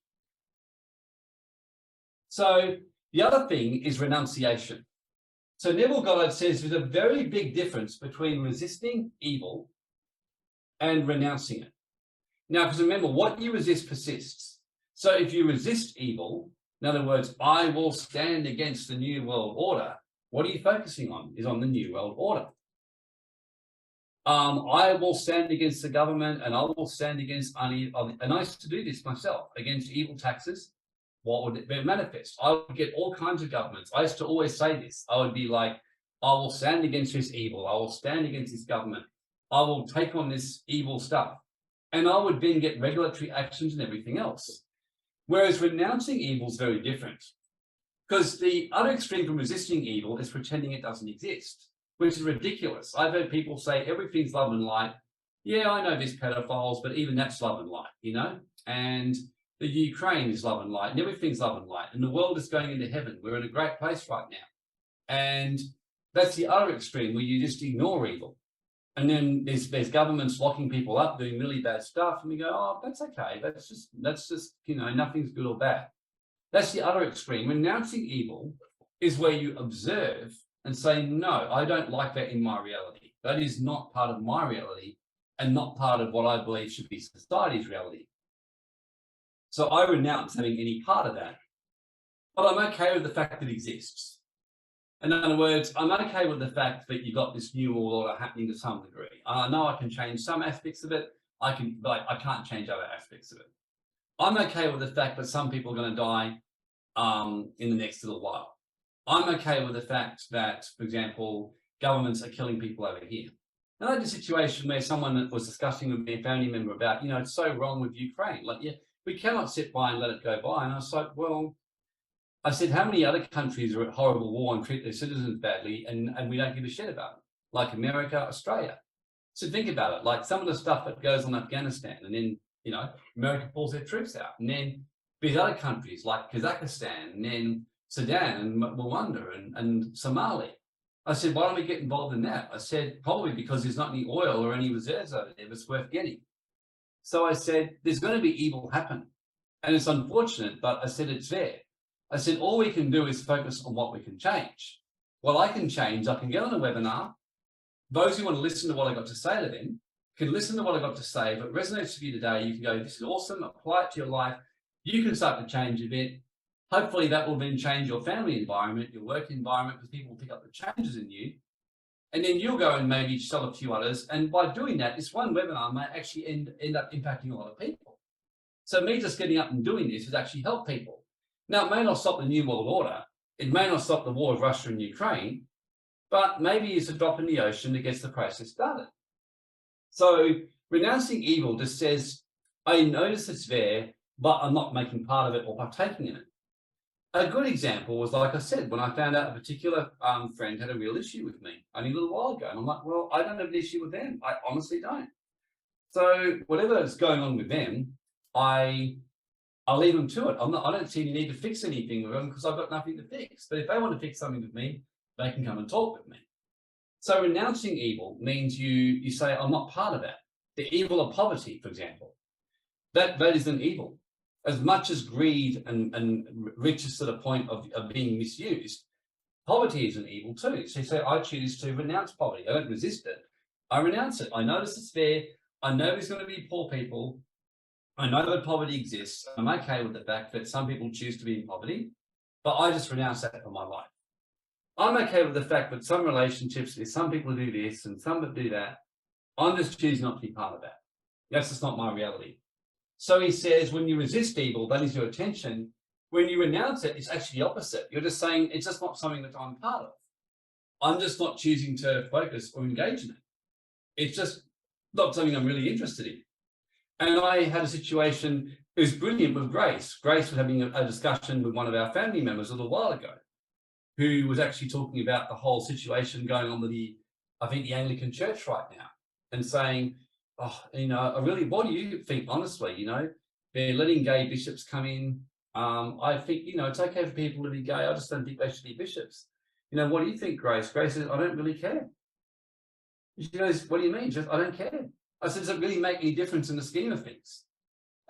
So the other thing is renunciation. So Neville Goddard says there's a very big difference between resisting evil and renouncing it. Now, because remember, what you resist persists. So if you resist evil, in other words, I will stand against the New World Order, what are you focusing on? Is on the New World Order. I will stand against the government and I will stand against, and I used to do this myself, against evil taxes. What would it manifest? I would get all kinds of governments. I used to always say this. I would be like, I will stand against this evil. I will stand against this government. I will take on this evil stuff. And I would then get regulatory actions and everything else. Whereas renouncing evil is very different. Because the other extreme from resisting evil is pretending it doesn't exist, which is ridiculous. I've heard people say everything's love and light. Yeah, I know there's pedophiles, but even that's love and light, you know? And the Ukraine is love and light, and everything's love and light. And the world is going into heaven. We're in a great place right now. And that's the other extreme where you just ignore evil. And then there's governments locking people up, doing really bad stuff. And we go, oh, that's okay. That's just, you know, nothing's good or bad. That's the other extreme. Renouncing evil is where you observe and say, no, I don't like that in my reality. That is not part of my reality and not part of what I believe should be society's reality. So I renounce having any part of that. But I'm okay with the fact that it exists. In other words, I'm okay with the fact that you've got this new world order happening to some degree. I know I can change some aspects of it. I can't change other aspects of it. I'm okay with the fact that some people are going to die in the next little while. I'm okay with the fact that, for example, governments are killing people over here. And I had a situation where someone was discussing with me, a family member, about, you know, it's so wrong with Ukraine. Like, yeah, we cannot sit by and let it go by. And I was like, well, I said, how many other countries are at horrible war and treat their citizens badly and we don't give a shit about it? Like America, Australia. So think about it, like some of the stuff that goes on in Afghanistan, and then, you know, America pulls their troops out. And then these other countries like Kazakhstan, and then Sudan and Rwanda and Somalia. I said, why don't we get involved in that? I said, probably because there's not any oil or any reserves over there that's worth getting. So I said, there's going to be evil happen. And it's unfortunate, but I said, it's there. I said, all we can do is focus on what we can change. What I can change, I can get on a webinar. Those who want to listen to what I got to say to them can listen to what I got to say. If it resonates with you today, you can go, this is awesome, apply it to your life. You can start to change a bit. Hopefully that will then change your family environment, your work environment, because people will pick up the changes in you. And then you'll go and maybe sell a few others. And by doing that, this one webinar may actually end up impacting a lot of people. So me just getting up and doing this has actually helped people. Now, it may not stop the New World Order. It may not stop the war of Russia and Ukraine, but maybe it's a drop in the ocean that gets the process started. So renouncing evil just says, I notice it's there, but I'm not making part of it or partaking in it. A good example was, like I said, when I found out a particular friend had a real issue with me only a little while ago. And I'm like, well, I don't have an issue with them. I honestly don't. So whatever is going on with them, I'll leave them to it. I don't see any need to fix anything with them because I've got nothing to fix. But if they want to fix something with me, they can come and talk with me. So renouncing evil means you say, I'm not part of that. The evil of poverty, for example, that is an evil. As much as greed and riches to the point of being misused, poverty is an evil too. So you say, I choose to renounce poverty. I don't resist it. I renounce it. I notice it's there. I know there's going to be poor people. I know that poverty exists. I'm okay with the fact that some people choose to be in poverty, but I just renounce that from my life. I'm okay with the fact that some relationships, there's some people who do this and some that do that. I'm just choosing not to be part of that. That's just not my reality. So he says, when you resist evil, that is your attention. When you renounce it, it's actually the opposite. You're just saying, it's just not something that I'm part of. I'm just not choosing to focus or engage in it. It's just not something I'm really interested in. And I had a situation, it was brilliant with Grace. Grace was having a discussion with one of our family members a little while ago, who was actually talking about the whole situation going on with the Anglican Church right now, and saying, oh, you know, what do you think, honestly? You know, they're letting gay bishops come in. I think, you know, it's okay for people to be gay. I just don't think they should be bishops. You know, what do you think, Grace? Grace says, I don't really care. She goes, what do you mean? She goes, I don't care. I said, does it really make any difference in the scheme of things?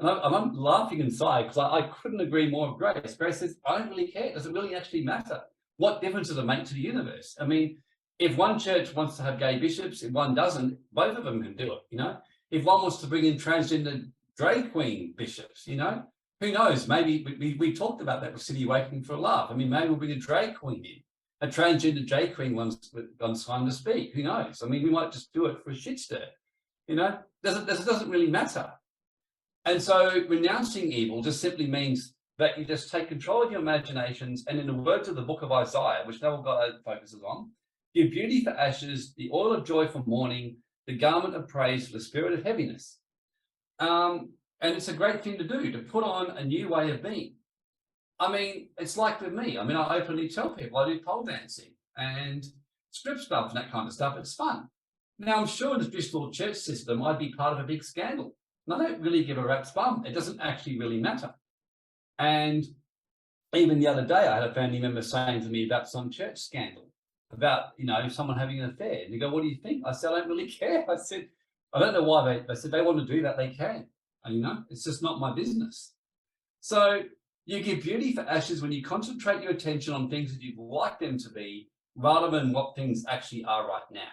And I'm laughing inside because I couldn't agree more with Grace. Grace says, I don't really care. Does it really actually matter? What difference does it make to the universe? I mean, if one church wants to have gay bishops, if one doesn't, both of them can do it, you know? If one wants to bring in transgender drag queen bishops, you know, who knows? Maybe we talked about that with City Awakening for a laugh. I mean, maybe we'll bring a drag queen in. A transgender drag queen wants time to speak. Who knows? I mean, we might just do it for a shit stir. You know, doesn't really matter. And so renouncing evil just simply means that you just take control of your imaginations, and in the words of the book of Isaiah, which Neville Goddard focuses on, give beauty for ashes, the oil of joy for mourning, the garment of praise for the spirit of heaviness. And it's a great thing to do, to put on a new way of being. I mean, it's like with me. I mean, I openly tell people I do pole dancing and strip stuff and that kind of stuff. It's fun. Now, I'm sure in the traditional church system, I'd be part of a big scandal. And I don't really give a rat's bum. It doesn't actually really matter. And even the other day, I had a family member saying to me about some church scandal, about, someone having an affair. And they go, what do you think? I said, I don't really care. I said, I don't know why they said they want to do that, they can. And, it's just not my business. So you give beauty for ashes when you concentrate your attention on things that you'd like them to be, rather than what things actually are right now.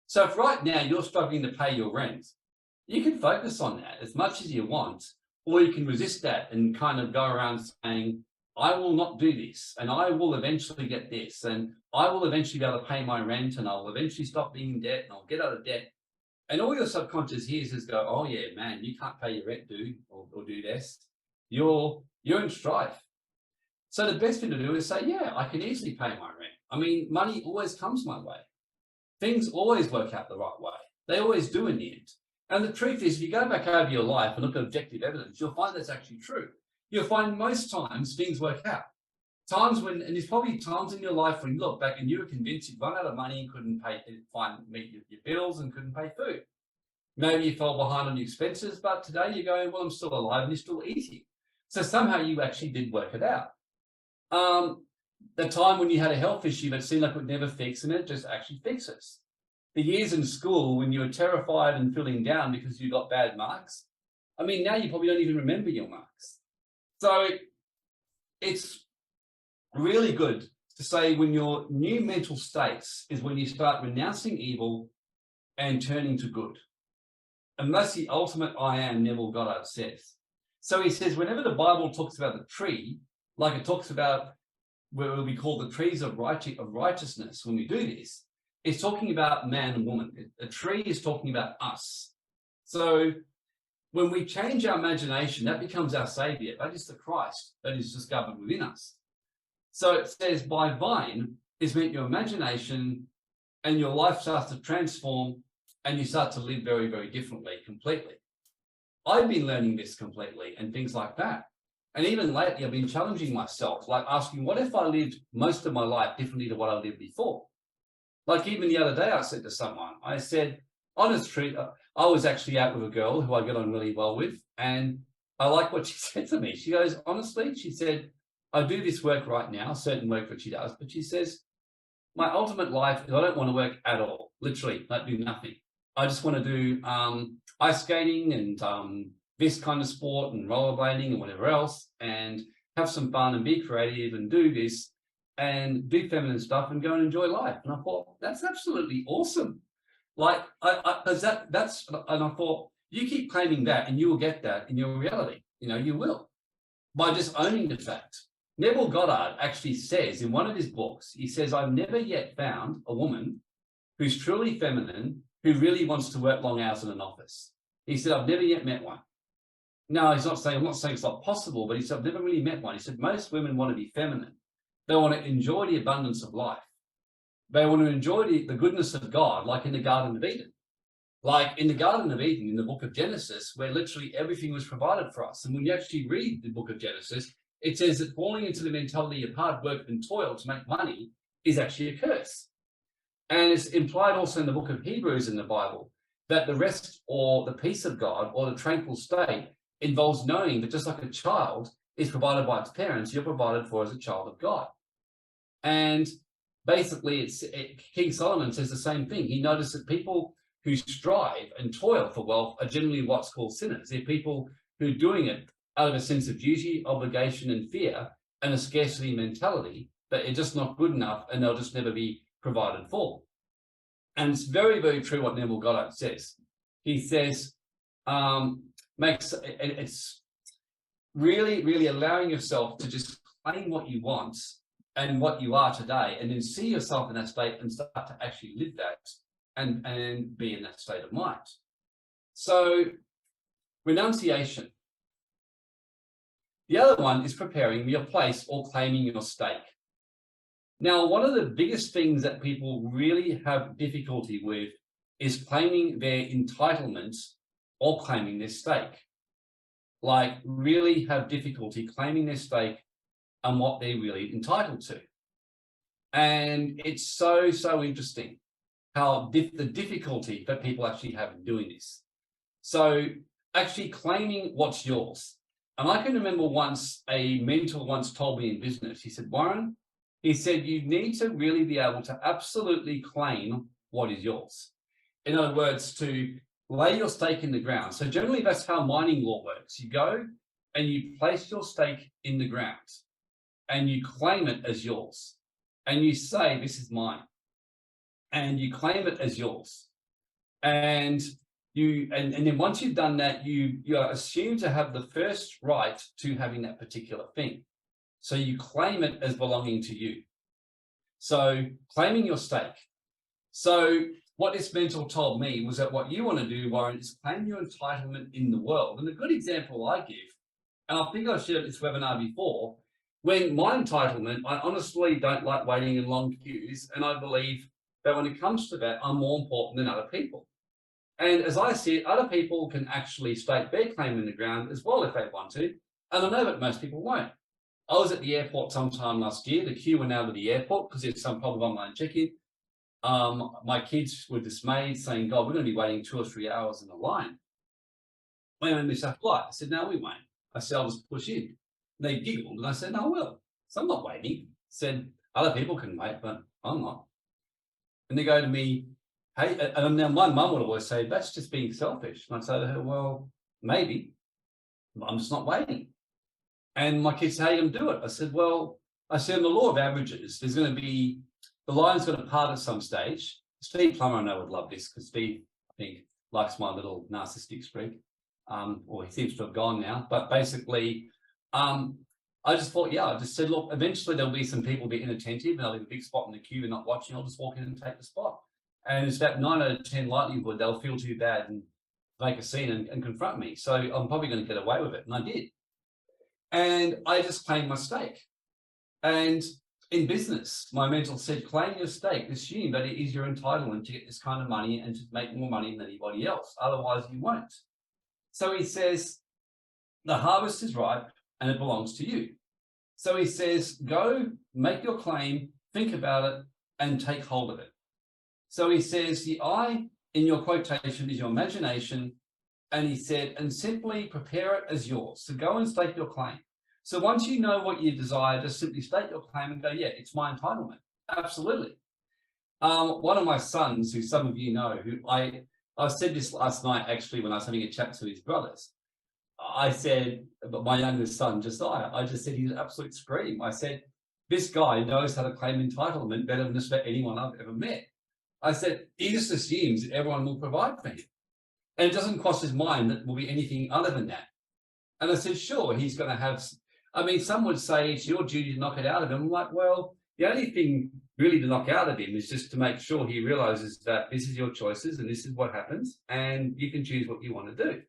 So if right now you're struggling to pay your rent, you can focus on that as much as you want, or you can resist that and kind of go around saying, I will not do this, and I will eventually get this, and I will eventually be able to pay my rent, and I'll eventually stop being in debt, and I'll get out of debt. And all your subconscious hears is go, oh yeah, man, you can't pay your rent, dude, or do this. You're in strife. So the best thing to do is say, yeah, I can easily pay my rent. I mean, money always comes my way. Things always work out the right way. They always do in the end. And the truth is, if you go back over your life and look at objective evidence, you'll find that's actually true. You'll find most times things work out. And there's probably times in your life when you look back and you were convinced you'd run out of money and couldn't meet your bills and couldn't pay food. Maybe you fell behind on your expenses, but today you're going, well, I'm still alive and you're still eating. So somehow you actually did work it out. The time when you had a health issue that seemed like it would never fix, and it just actually fixes. The years in school when you were terrified and feeling down because you got bad marks. I mean, now you probably don't even remember your marks. So it's really good to say when your new mental states is when you start renouncing evil and turning to good. And that's the ultimate I am, Neville Goddard says. So he says, whenever the Bible talks about the tree, like it talks about where we call the trees of righteousness, when we do this, it's talking about man and woman. A tree is talking about us. So when we change our imagination, that becomes our savior. That is the Christ that is discovered within us. So it says by vine is meant your imagination, and your life starts to transform and you start to live very, very differently, completely. I've been learning this completely and things like that. And even lately, I've been challenging myself, like asking, what if I lived most of my life differently to what I lived before? Like even the other day, I said to someone, I said, honest truth, I was actually out with a girl who I get on really well with. And I like what she said to me. She goes, honestly, she said, I do this work right now, certain work that she does, but she says, my ultimate life is I don't want to work at all, literally, like do nothing. I just want to do ice skating and this kind of sport and rollerblading and whatever else, and have some fun and be creative and do this and do feminine stuff and go and enjoy life. And I thought, that's absolutely awesome. Like, and I thought, you keep claiming that and you will get that in your reality. You will, by just owning the fact. Neville Goddard actually says in one of his books, he says, I've never yet found a woman who's truly feminine, who really wants to work long hours in an office. He said, I've never yet met one. No, I'm not saying it's not possible, but he said, I've never really met one. He said, most women want to be feminine. They want to enjoy the abundance of life. They want to enjoy the goodness of God, like in the Garden of Eden. Like in the Garden of Eden, in the book of Genesis, where literally everything was provided for us. And when you actually read the book of Genesis, it says that falling into the mentality of hard work and toil to make money is actually a curse. And it's implied also in the book of Hebrews in the Bible that the rest or the peace of God or the tranquil state involves knowing that just like a child is provided by its parents, you're provided for as a child of God. And basically, King Solomon says the same thing. He noticed that people who strive and toil for wealth are generally what's called sinners. They're people who are doing it out of a sense of duty, obligation, and fear, and a scarcity mentality, that it's just not good enough and they'll just never be provided for. And it's very, very true what Neville Goddard says. He says, it's really, really allowing yourself to just claim what you want and what you are today, and then see yourself in that state and start to actually live that and be in that state of mind. So, renunciation. The other one is preparing your place or claiming your stake. Now, one of the biggest things that people really have difficulty with is claiming their entitlement or claiming their stake. Like really have difficulty claiming their stake and what they're really entitled to. And it's so interesting how the difficulty that people actually have in doing this. So actually claiming what's yours. And I can remember once a mentor once told me in business, he said, Warren, he said, you need to really be able to absolutely claim what is yours. In other words, to lay your stake in the ground. So generally that's how mining law works. You go and you place your stake in the ground and you claim it as yours. And you say, this is mine. And you claim it as yours. And then once you've done that, you are assumed to have the first right to having that particular thing. So you claim it as belonging to you. So claiming your stake. So what this mentor told me was that what you want to do, Warren, is claim your entitlement in the world. And a good example I give, and I think I've shared this webinar before, when my entitlement, I honestly don't like waiting in long queues. And I believe that when it comes to that, I'm more important than other people. And as I see it, other people can actually stake their claim in the ground as well if they want to. And I know that most people won't. I was at the airport sometime last year. The queue went out of the airport because there's some problem online check-in. My kids were dismayed, saying, God, we're going to be waiting 2 or 3 hours in the line. When I miss our flight, I said, no, we won't. I said, I'll just push in. They giggled, and I said, no, I will. So I'm not waiting. I said, other people can wait, but I'm not. And they go to me, hey, and now my mum would always say, that's just being selfish. And I'd say to her, well, maybe, but I'm just not waiting. And my kids say, how are you going to do it? I said, well, in the law of averages, there's going to be, the line's going to part at some stage. Steve Plummer, I know, would love this because Steve, I think, likes my little narcissistic streak. Or he seems to have gone now. But basically, I just thought, yeah, I just said, look, eventually there'll be some people be inattentive and they'll leave a big spot in the queue and not watching. I'll just walk in and take the spot. And it's about 9 out of 10 likelihood they'll feel too bad and make a scene and confront me. So I'm probably going to get away with it. And I did. And I just claimed my stake. And in business, my mentor said, claim your stake, assume that it is your entitlement to get this kind of money and to make more money than anybody else. Otherwise, you won't. So he says, the harvest is ripe and it belongs to you. So he says, go make your claim, think about it, and take hold of it. So he says, the I in your quotation is your imagination. And he said, and simply prepare it as yours. So go and state your claim. So once you know what you desire, just simply state your claim and go, yeah, it's my entitlement. Absolutely. One of my sons, who some of you know, who I said this last night, actually, when I was having a chat to his brothers, I said, but my youngest son, Josiah, I just said, he's an absolute scream. I said, this guy knows how to claim entitlement better than just about anyone I've ever met. I said, he just assumes that everyone will provide for him. And it doesn't cross his mind that will be anything other than that. And I said, sure, he's going to have, I mean, some would say it's your duty to knock it out of him. I'm like, well, the only thing really to knock out of him is just to make sure he realizes that this is your choices and this is what happens and you can choose what you want to do.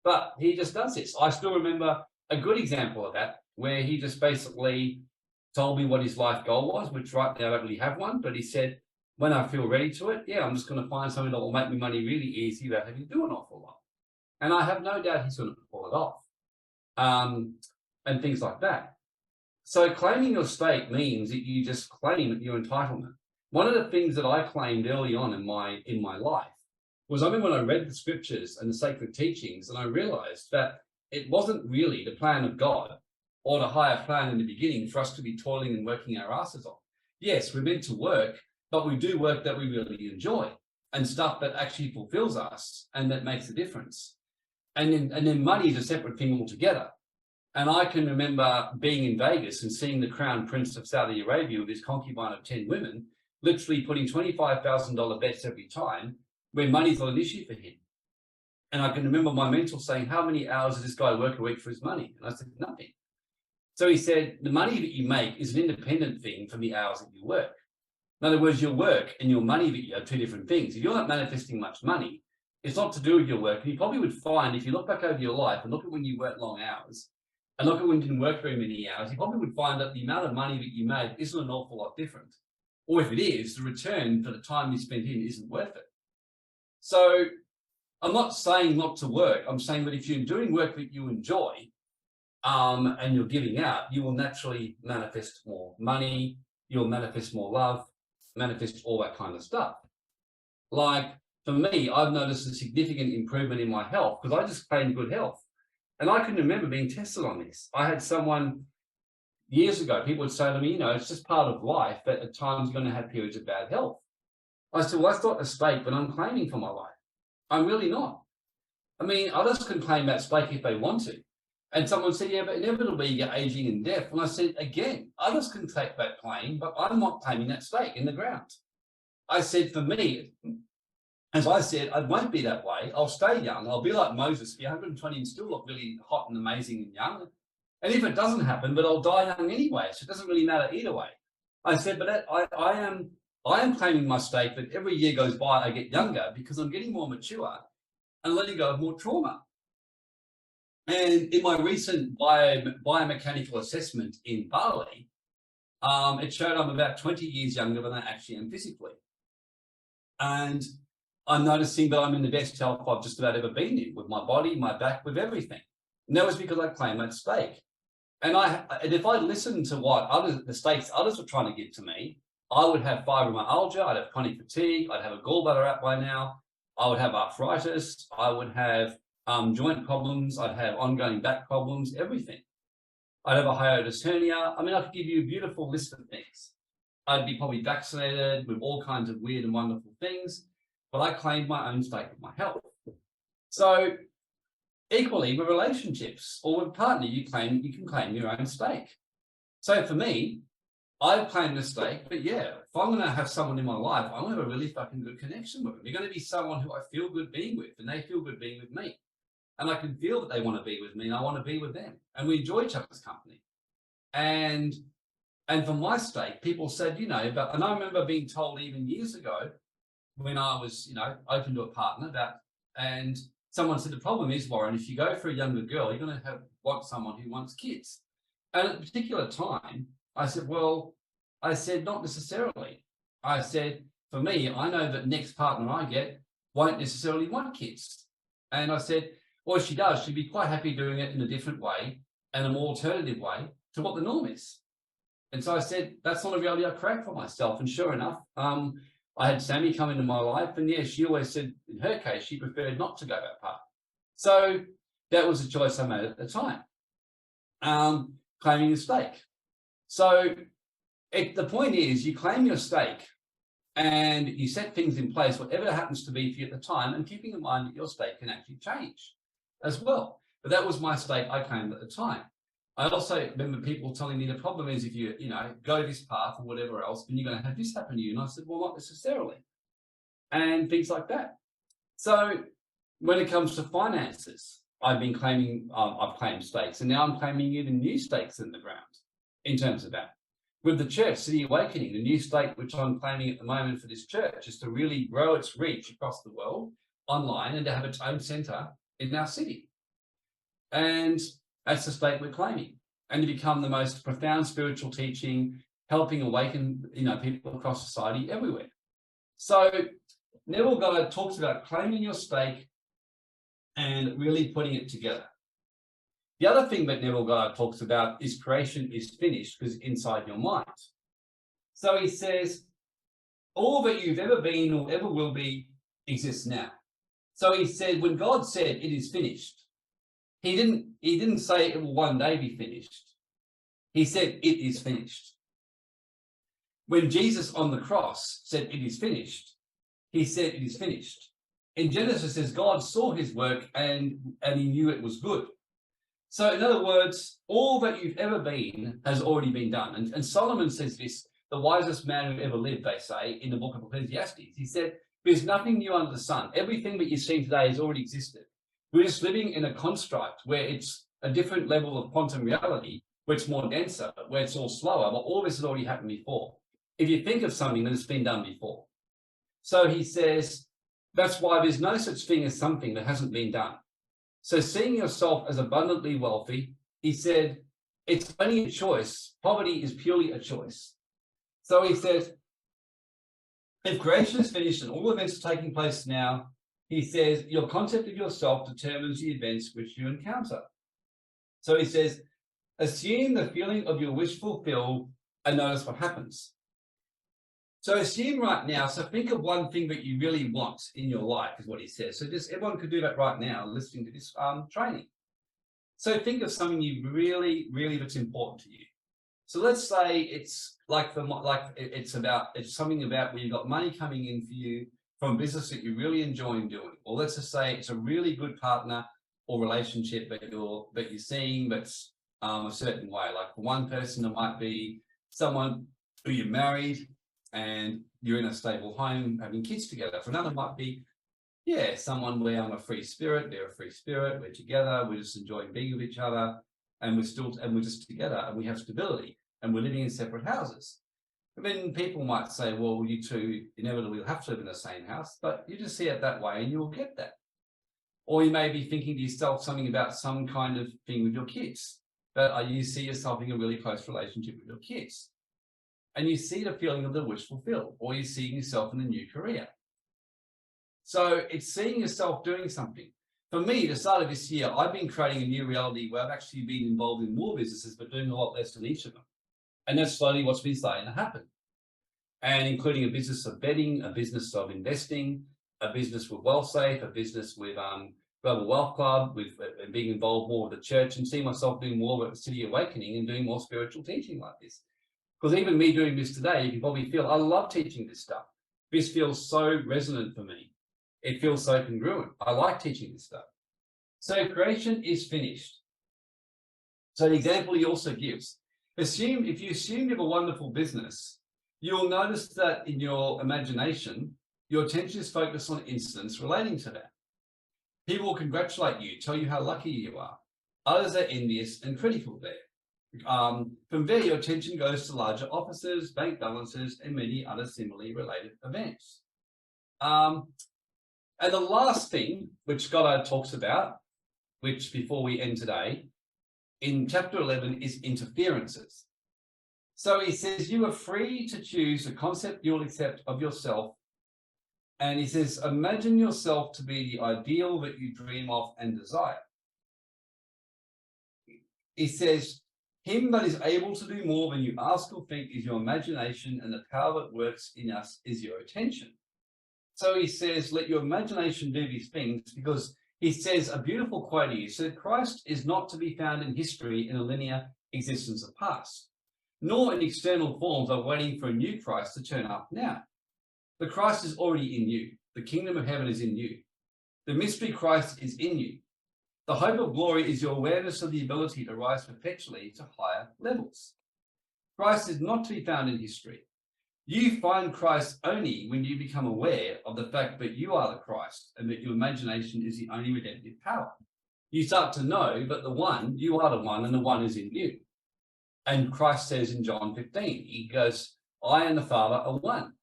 But he just does this. I still remember a good example of that where he just basically told me what his life goal was, which right now I don't really have one, but he said, when I feel ready to it, yeah, I'm just going to find something that will make me money really easy without having to do an awful lot. And I have no doubt he's going to pull it off. And things like that. So claiming your stake means that you just claim your entitlement. One of the things that I claimed early on in my life was, I remember when I read the scriptures and the sacred teachings, and I realized that it wasn't really the plan of God or the higher plan in the beginning for us to be toiling and working our asses off. Yes, we're meant to work, but we do work that we really enjoy and stuff that actually fulfills us and that makes a difference. And then money is a separate thing altogether. And I can remember being in Vegas and seeing the Crown Prince of Saudi Arabia with his concubine of 10 women, literally putting $25,000 bets every time where money's not an issue for him. And I can remember my mentor saying, how many hours does this guy work a week for his money? And I said, nothing. So he said, the money that you make is an independent thing from the hours that you work. In other words, your work and your money that you are two different things. If you're not manifesting much money, it's not to do with your work. And you probably would find, if you look back over your life and look at when you worked long hours, and look at when you didn't work very many hours, you probably would find that the amount of money that you made isn't an awful lot different. Or if it is, the return for the time you spent in isn't worth it. So I'm not saying not to work. I'm saying that if you're doing work that you enjoy, and you're giving out, you will naturally manifest more money, you'll manifest more love, manifest all that kind of stuff. Like for me, I've noticed a significant improvement in my health because I just claimed good health. And I can remember being tested on this. I had someone years ago, people would say to me, it's just part of life that at times you're going to have periods of bad health. I said, well, that's not a state that I'm claiming for my life. I'm really not. I mean, others can claim that stake if they want to. And someone said, yeah, but inevitably you get aging and death. And I said, again, others can take that claim, but I'm not claiming that stake in the ground. I said, for me, as I said, I won't be that way. I'll stay young. I'll be like Moses, be 120 and still look really hot and amazing and young. And if it doesn't happen, but I'll die young anyway, so it doesn't really matter either way. I said, but I am claiming my stake that every year goes by, I get younger because I'm getting more mature and letting go of more trauma. And in my recent biomechanical assessment in Bali, it showed I'm about 20 years younger than I actually am physically. And I'm noticing that I'm in the best health I've just about ever been in, with my body, my back, with everything. And that was because I claimed that stake. And if I listened to what the stakes others were trying to give to me, I would have fibromyalgia, I'd have chronic fatigue, I'd have a gallbladder out by now, I would have arthritis, I would have joint problems, I'd have ongoing back problems, everything. I'd have a hiatus hernia. I mean, I could give you a beautiful list of things. I'd be probably vaccinated with all kinds of weird and wonderful things, but I claimed my own stake of my health. So equally with relationships or with a partner, you can claim your own stake. So for me, I've claimed a stake, but yeah, if I'm going to have someone in my life, I want to have a really fucking good connection with them. You're going to be someone who I feel good being with, and they feel good being with me. And I can feel that they want to be with me, and I want to be with them. And we enjoy each other's company. And for my stake, people said, and I remember being told even years ago when I was, open to a partner and someone said, the problem is, Warren, if you go for a younger girl, you're going to want someone who wants kids. And at a particular time, I said, not necessarily. I said, for me, I know that the next partner I get won't necessarily want kids. And I said, well, if she does, she'd be quite happy doing it in a different way and a more alternative way to what the norm is. And so I said, that's not a reality I create for myself. And sure enough, I had Sammy come into my life, and yeah, she always said, in her case, she preferred not to go that path. So that was a choice I made at the time, claiming a stake. So the point is, you claim your stake and you set things in place, whatever it happens to be for you at the time, and keeping in mind that your stake can actually change as well. But that was my stake I claimed at the time. I also remember people telling me the problem is if you, go this path or whatever else, then you're going to have this happen to you. And I said, well, not necessarily. And things like that. So when it comes to finances, I've claimed stakes, and now I'm claiming even new stakes in the ground in terms of that. With the church, City Awakening, the new stake which I'm claiming at the moment for this church is to really grow its reach across the world online and to have its own centre in our city. And that's the stake we're claiming, and to become the most profound spiritual teaching, helping awaken, people across society everywhere. So Neville Goddard talks about claiming your stake and really putting it together. The other thing that Neville Goddard talks about is creation is finished because it's inside your mind. So he says, all that you've ever been or ever will be exists now. So he said, when God said it is finished, he didn't say it will one day be finished. He said it is finished. When Jesus on the cross said it is finished, he said it is finished. In Genesis, it says God saw his work and he knew it was good. So in other words, all that you've ever been has already been done. And Solomon says this, the wisest man who ever lived, they say, in the book of Ecclesiastes. He said, there's nothing new under the sun. Everything that you've seen today has already existed. We're just living in a construct where it's a different level of quantum reality, where it's more denser, where it's all slower, but all this has already happened before. If you think of something that has been done before. So he says, that's why there's no such thing as something that hasn't been done. So seeing yourself as abundantly wealthy, he said, it's only a choice. Poverty is purely a choice. So he says, if creation is finished and all events are taking place now, he says, your concept of yourself determines the events which you encounter. So he says, assume the feeling of your wish fulfilled and notice what happens. So assume right now, so think of one thing that you really want in your life, is what he says. So just everyone could do that right now, listening to this training. So think of something you really, really that's important to you. So let's say it's it's something about where you've got money coming in for you from business that you really enjoy doing. Or let's just say it's a really good partner or relationship that you're seeing that's a certain way. Like for one person, it might be someone who you're married and you're in a stable home having kids together. For another, might be, yeah, someone where I'm a free spirit, they're a free spirit, we're together, we're just enjoying being with each other, and we're just together and we have stability and we're living in separate houses. And then people might say, well, you two inevitably will have to live in the same house, but you just see it that way and you will get that. Or you may be thinking to yourself something about some kind of thing with your kids, but you see yourself in a really close relationship with your kids. And you see the feeling of the wish fulfilled, or you're seeing yourself in a new career. So it's seeing yourself doing something. For me, the start of this year, I've been creating a new reality where I've actually been involved in more businesses, but doing a lot less in each of them. And that's slowly what's been starting to happen. And including a business of betting, a business of investing, a business with WealthSafe, a business with Global Wealth Club, with being involved more with the church, and seeing myself doing more with City Awakening and doing more spiritual teaching like this. Because even me doing this today, you can probably feel I love teaching this stuff. This feels so resonant for me. It feels so congruent. I like teaching this stuff. So creation is finished. So the example he also gives, if you assume you have a wonderful business, you'll notice that in your imagination, your attention is focused on incidents relating to that. People will congratulate you, tell you how lucky you are. Others are envious and critical there. From there, your attention goes to larger offices, bank balances, and many other similarly related events. And the last thing, which Goddard talks about, which before we end today, in chapter 11 is interferences. So he says, you are free to choose a concept you'll accept of yourself. And he says, imagine yourself to be the ideal that you dream of and desire. He says, him that is able to do more than you ask or think is your imagination, and the power that works in us is your attention. So he says, let your imagination do these things, because he says a beautiful quote here. So Christ is not to be found in history in a linear existence of past, nor in external forms of waiting for a new Christ to turn up now. The Christ is already in you. The kingdom of heaven is in you. The mystery Christ is in you. The hope of glory is your awareness of the ability to rise perpetually to higher levels. Christ is not to be found in history. You find Christ only when you become aware of the fact that you are the Christ and that your imagination is the only redemptive power. You start to know that you are the one, and the one is in you. And Christ says in John 15, he goes, I and the Father are one.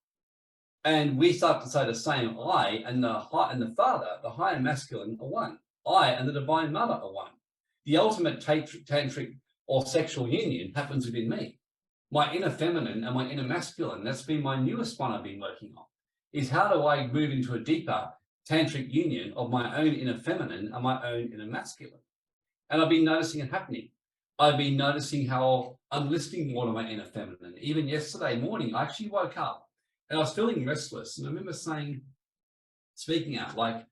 And we start to say the same, I and the Father, the higher masculine, are one. I and the Divine Mother are one. The ultimate tantric or sexual union happens within me. My inner feminine and my inner masculine, that's been my newest one I've been working on, is how do I move into a deeper tantric union of my own inner feminine and my own inner masculine. And I've been noticing it happening. I've been noticing how I'm listening more to my inner feminine. Even yesterday morning, I actually woke up and I was feeling restless. And I remember speaking out, like,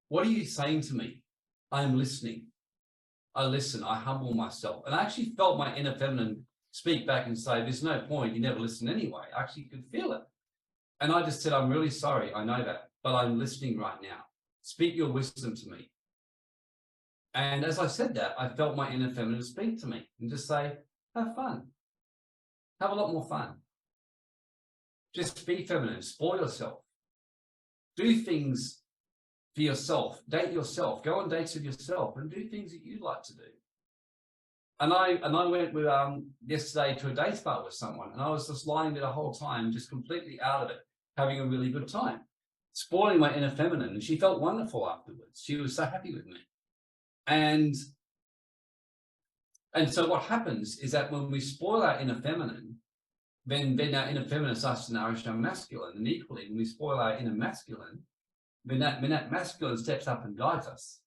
what are you saying to me? I'm listening. I listen, I humble myself. And I actually felt my inner feminine speak back and say, there's no point, you never listen anyway. I actually could feel it. And I just said, I'm really sorry, I know that, but I'm listening right now. Speak your wisdom to me. And as I said that, I felt my inner feminine speak to me and just say, have fun. Have a lot more fun. Just be feminine, spoil yourself. Do things for yourself, date yourself, go on dates with yourself and do things that you like to do. And I went with yesterday to a day spa with someone, and I was just lying there the whole time, just completely out of it, having a really good time, spoiling my inner feminine. And she felt wonderful afterwards. She was so happy with me. And so what happens is that when we spoil our inner feminine, then our inner feminine starts to nourish our masculine. And equally, when we spoil our inner masculine, when that masculine steps up and guides us.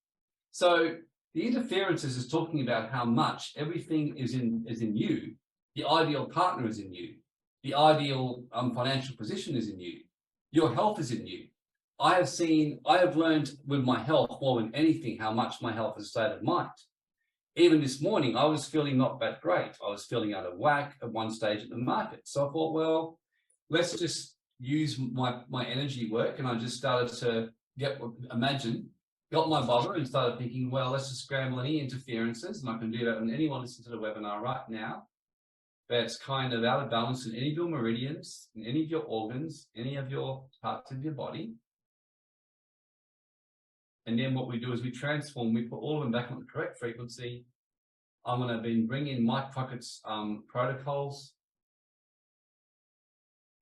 So the interferences is talking about how much everything is in you. The ideal partner is in you. The ideal financial position is in you. Your health is in you. I have learned with my health more than anything how much my health is a state of mind. Even this morning, I was feeling not that great. I was feeling out of whack at one stage at the market. So I thought, well, let's just use my energy work. And I just started to got my bobber and started thinking, well, let's just scramble any interferences. And I can do that when anyone listens to the webinar right now. That's kind of out of balance in any of your meridians, in any of your organs, any of your parts of your body. And then what we do is we transform, we put all of them back on the correct frequency. I'm going to bring in Mike Crockett's protocols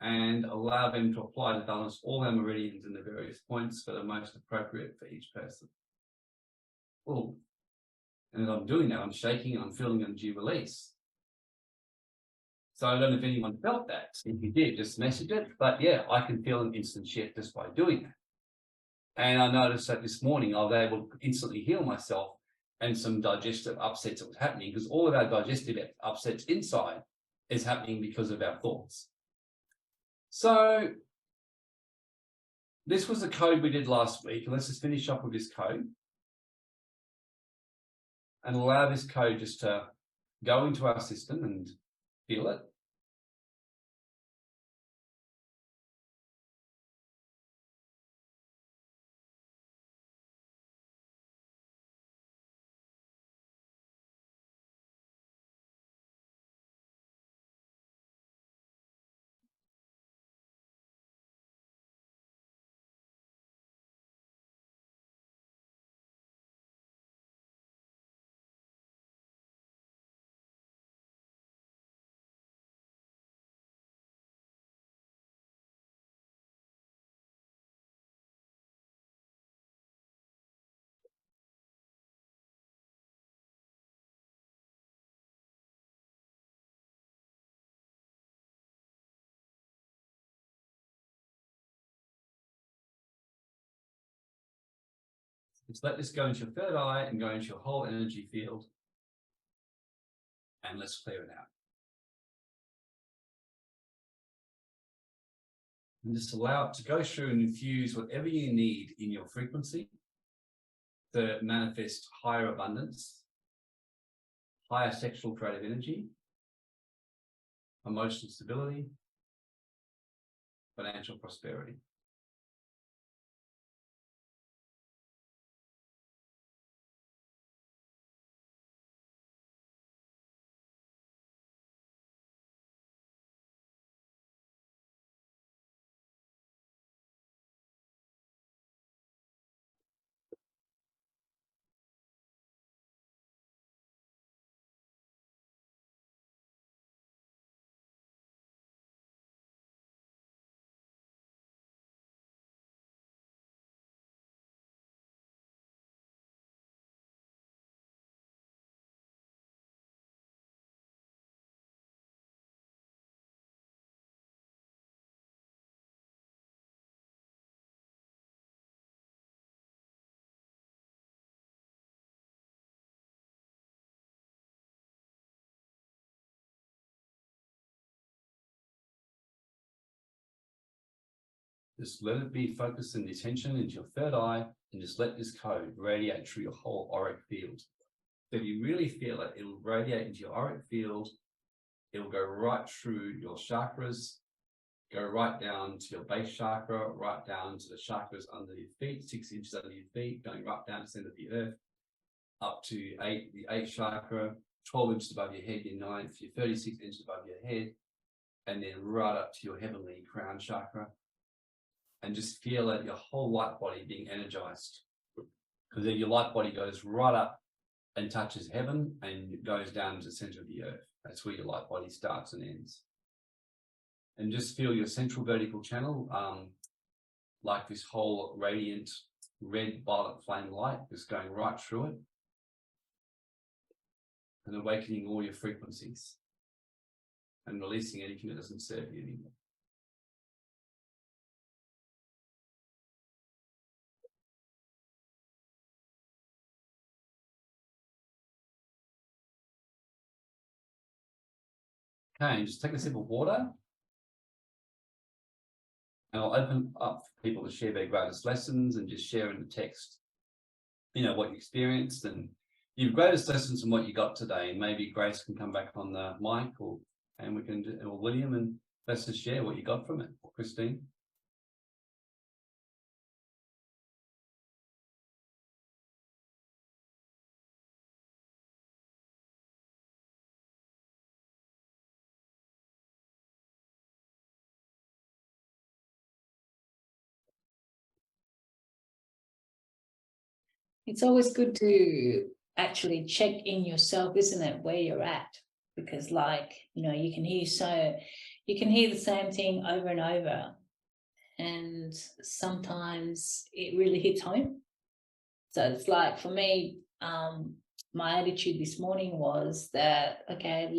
and allow them to apply to balance all our meridians in the various points that are most appropriate for each person. Well, and as I'm doing that, I'm shaking and I'm feeling energy release. So I don't know if anyone felt that. If you did, just message it. But yeah, I can feel an instant shift just by doing that. And I noticed that this morning I was able to instantly heal myself and some digestive upsets that was happening, because all of our digestive upsets inside is happening because of our thoughts. So this was the code we did last week, and let's just finish up with this code and allow this code just to go into our system and feel it. Just let this go into your third eye and go into your whole energy field. And let's clear it out. And just allow it to go through and infuse whatever you need in your frequency to manifest higher abundance, higher sexual creative energy, emotional stability, financial prosperity. Just let it be focused in the attention into your third eye, and just let this code radiate through your whole auric field. So if you really feel it, it'll radiate into your auric field. It'll go right through your chakras, go right down to your base chakra, right down to the chakras under your feet, 6 inches under your feet, going right down to the center of the earth, up to the eighth chakra, 12 inches above your head, your ninth, your 36 inches above your head, and then right up to your heavenly crown chakra. And just feel that your whole light body being energized, because then your light body goes right up and touches heaven and goes down to the center of the earth. That's where your light body starts and ends. And just feel your central vertical channel, like this whole radiant red violet flame light just going right through it and awakening all your frequencies and releasing anything that doesn't serve you anymore. Okay, and just take a sip of water. And I'll open up for people to share their greatest lessons and just share in the text, you know, what you experienced and your greatest lessons and what you got today. And maybe Grace can come back on the mic, and we can do, or William, and let's just share what you got from it. Or Christine. It's always good to actually check in yourself, isn't it, where you're at? Because, like, you know, you can hear the same thing over and over, and sometimes it really hits home. So it's like, for me, my attitude this morning was that, okay,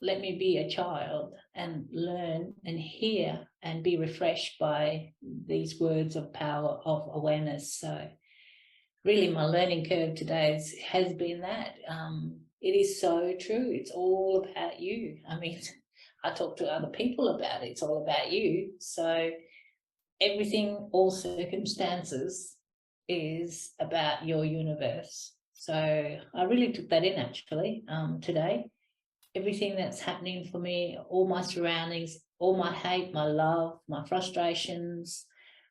let me be a child and learn and hear and be refreshed by these words of power, of awareness. So really my learning curve today has been that. It is so true. It's all about you. I mean, I talk to other people about it. It's all about you. So everything, all circumstances, is about your universe. So I really took that in actually today. Everything that's happening for me, all my surroundings, all my hate, my love, my frustrations,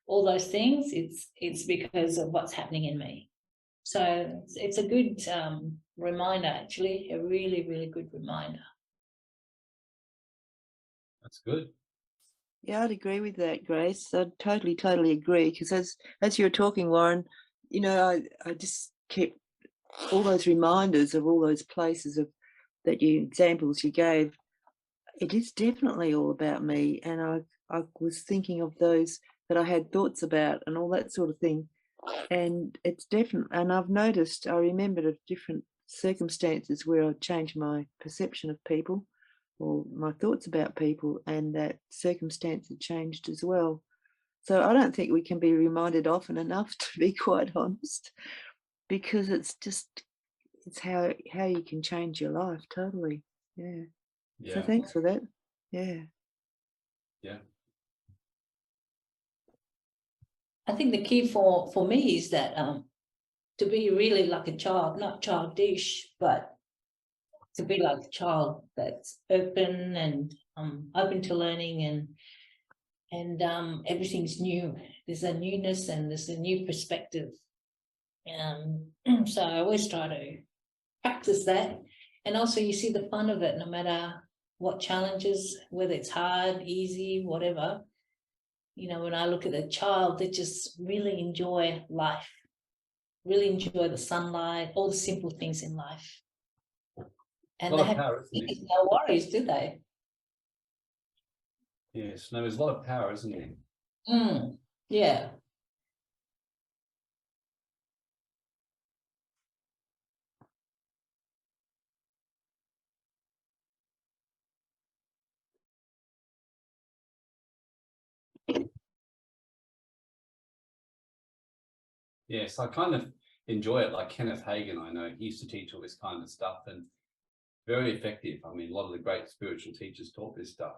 all those things, it's because of what's happening in me. So it's a good reminder, actually, a really, really good reminder. That's good. Yeah, I'd agree with that, Grace. I'd totally agree, because as you were talking, Warren, you know, I just kept all those reminders of all those places examples you gave. It is definitely all about me, and I was thinking of those that I had thoughts about and all that sort of thing. And it's definitely, and I've noticed, I remembered of different circumstances where I changed my perception of people or my thoughts about people, and that circumstance had changed as well. So I don't think we can be reminded often enough, to be quite honest, because it's how you can change your life totally. Yeah. So thanks for that. Yeah. Yeah. I think the key for me is that to be really like a child, not childish, but to be like a child that's open and open to learning, and everything's new. There's a newness and there's a new perspective. So I always try to practice that, and also you see the fun of it, no matter what challenges, whether it's hard, easy, whatever. You know, when I look at a child, they just really enjoy life, really enjoy the sunlight, all the simple things in life. And they have no worries, do they? Yes, no, there's a lot of power, isn't there? Yeah. Yes, I kind of enjoy it. Like Kenneth Hagin, I know he used to teach all this kind of stuff, and very effective. I mean, a lot of the great spiritual teachers taught this stuff.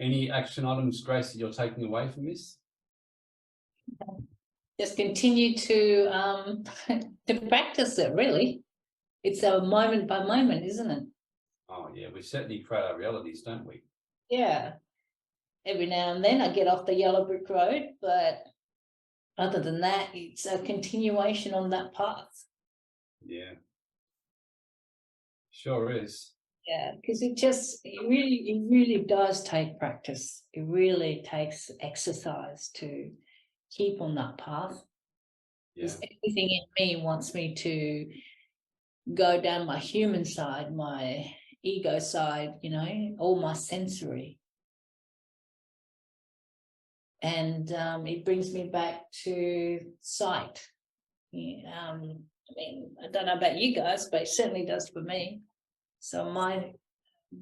Any action items, Grace, that you're taking away from this? Just continue to practice it, really. It's a moment by moment, isn't it? Oh yeah, we certainly create our realities, don't we? Yeah. Every now and then I get off the yellow brick road, but other than that, it's a continuation on that path. Yeah. Sure is. Yeah, because it really does take practice. It really takes exercise to keep on that path. Because everything in me wants me to go down my human side, my ego side, you know, all my sensory. And it brings me back to sight. I mean, I don't know about you guys, but it certainly does for me. So my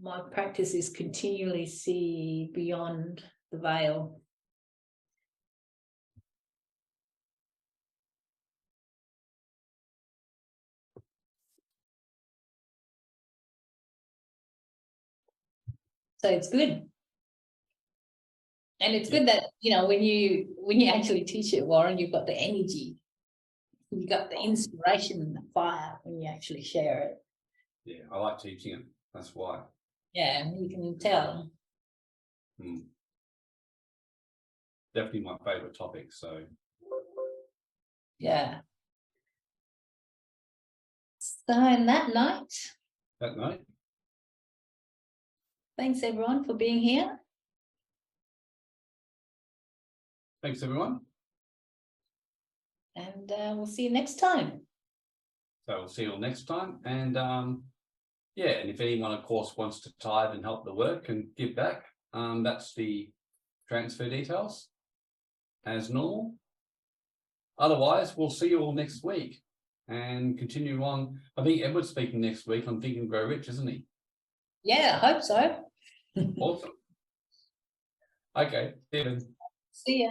my practice is continually see beyond the veil. So it's good. And it's good that, you know, when you actually teach it, Warren, you've got the energy, you got the inspiration and the fire when you actually share it. Yeah, I like teaching it. That's why. Yeah, you can tell. Definitely my favorite topic. So Yeah. So in that night, that night, thanks everyone for being here. thanks everyone. And we'll see you next time. So we'll see you all next time. And yeah, and if anyone, of course, wants to tithe and help the work and give back, that's the transfer details as normal. Otherwise, we'll see you all next week and continue on. I think Edward's speaking next week. I'm thinking Grow Rich, isn't he? Yeah, I hope so. Awesome. Okay, Stephen. See ya.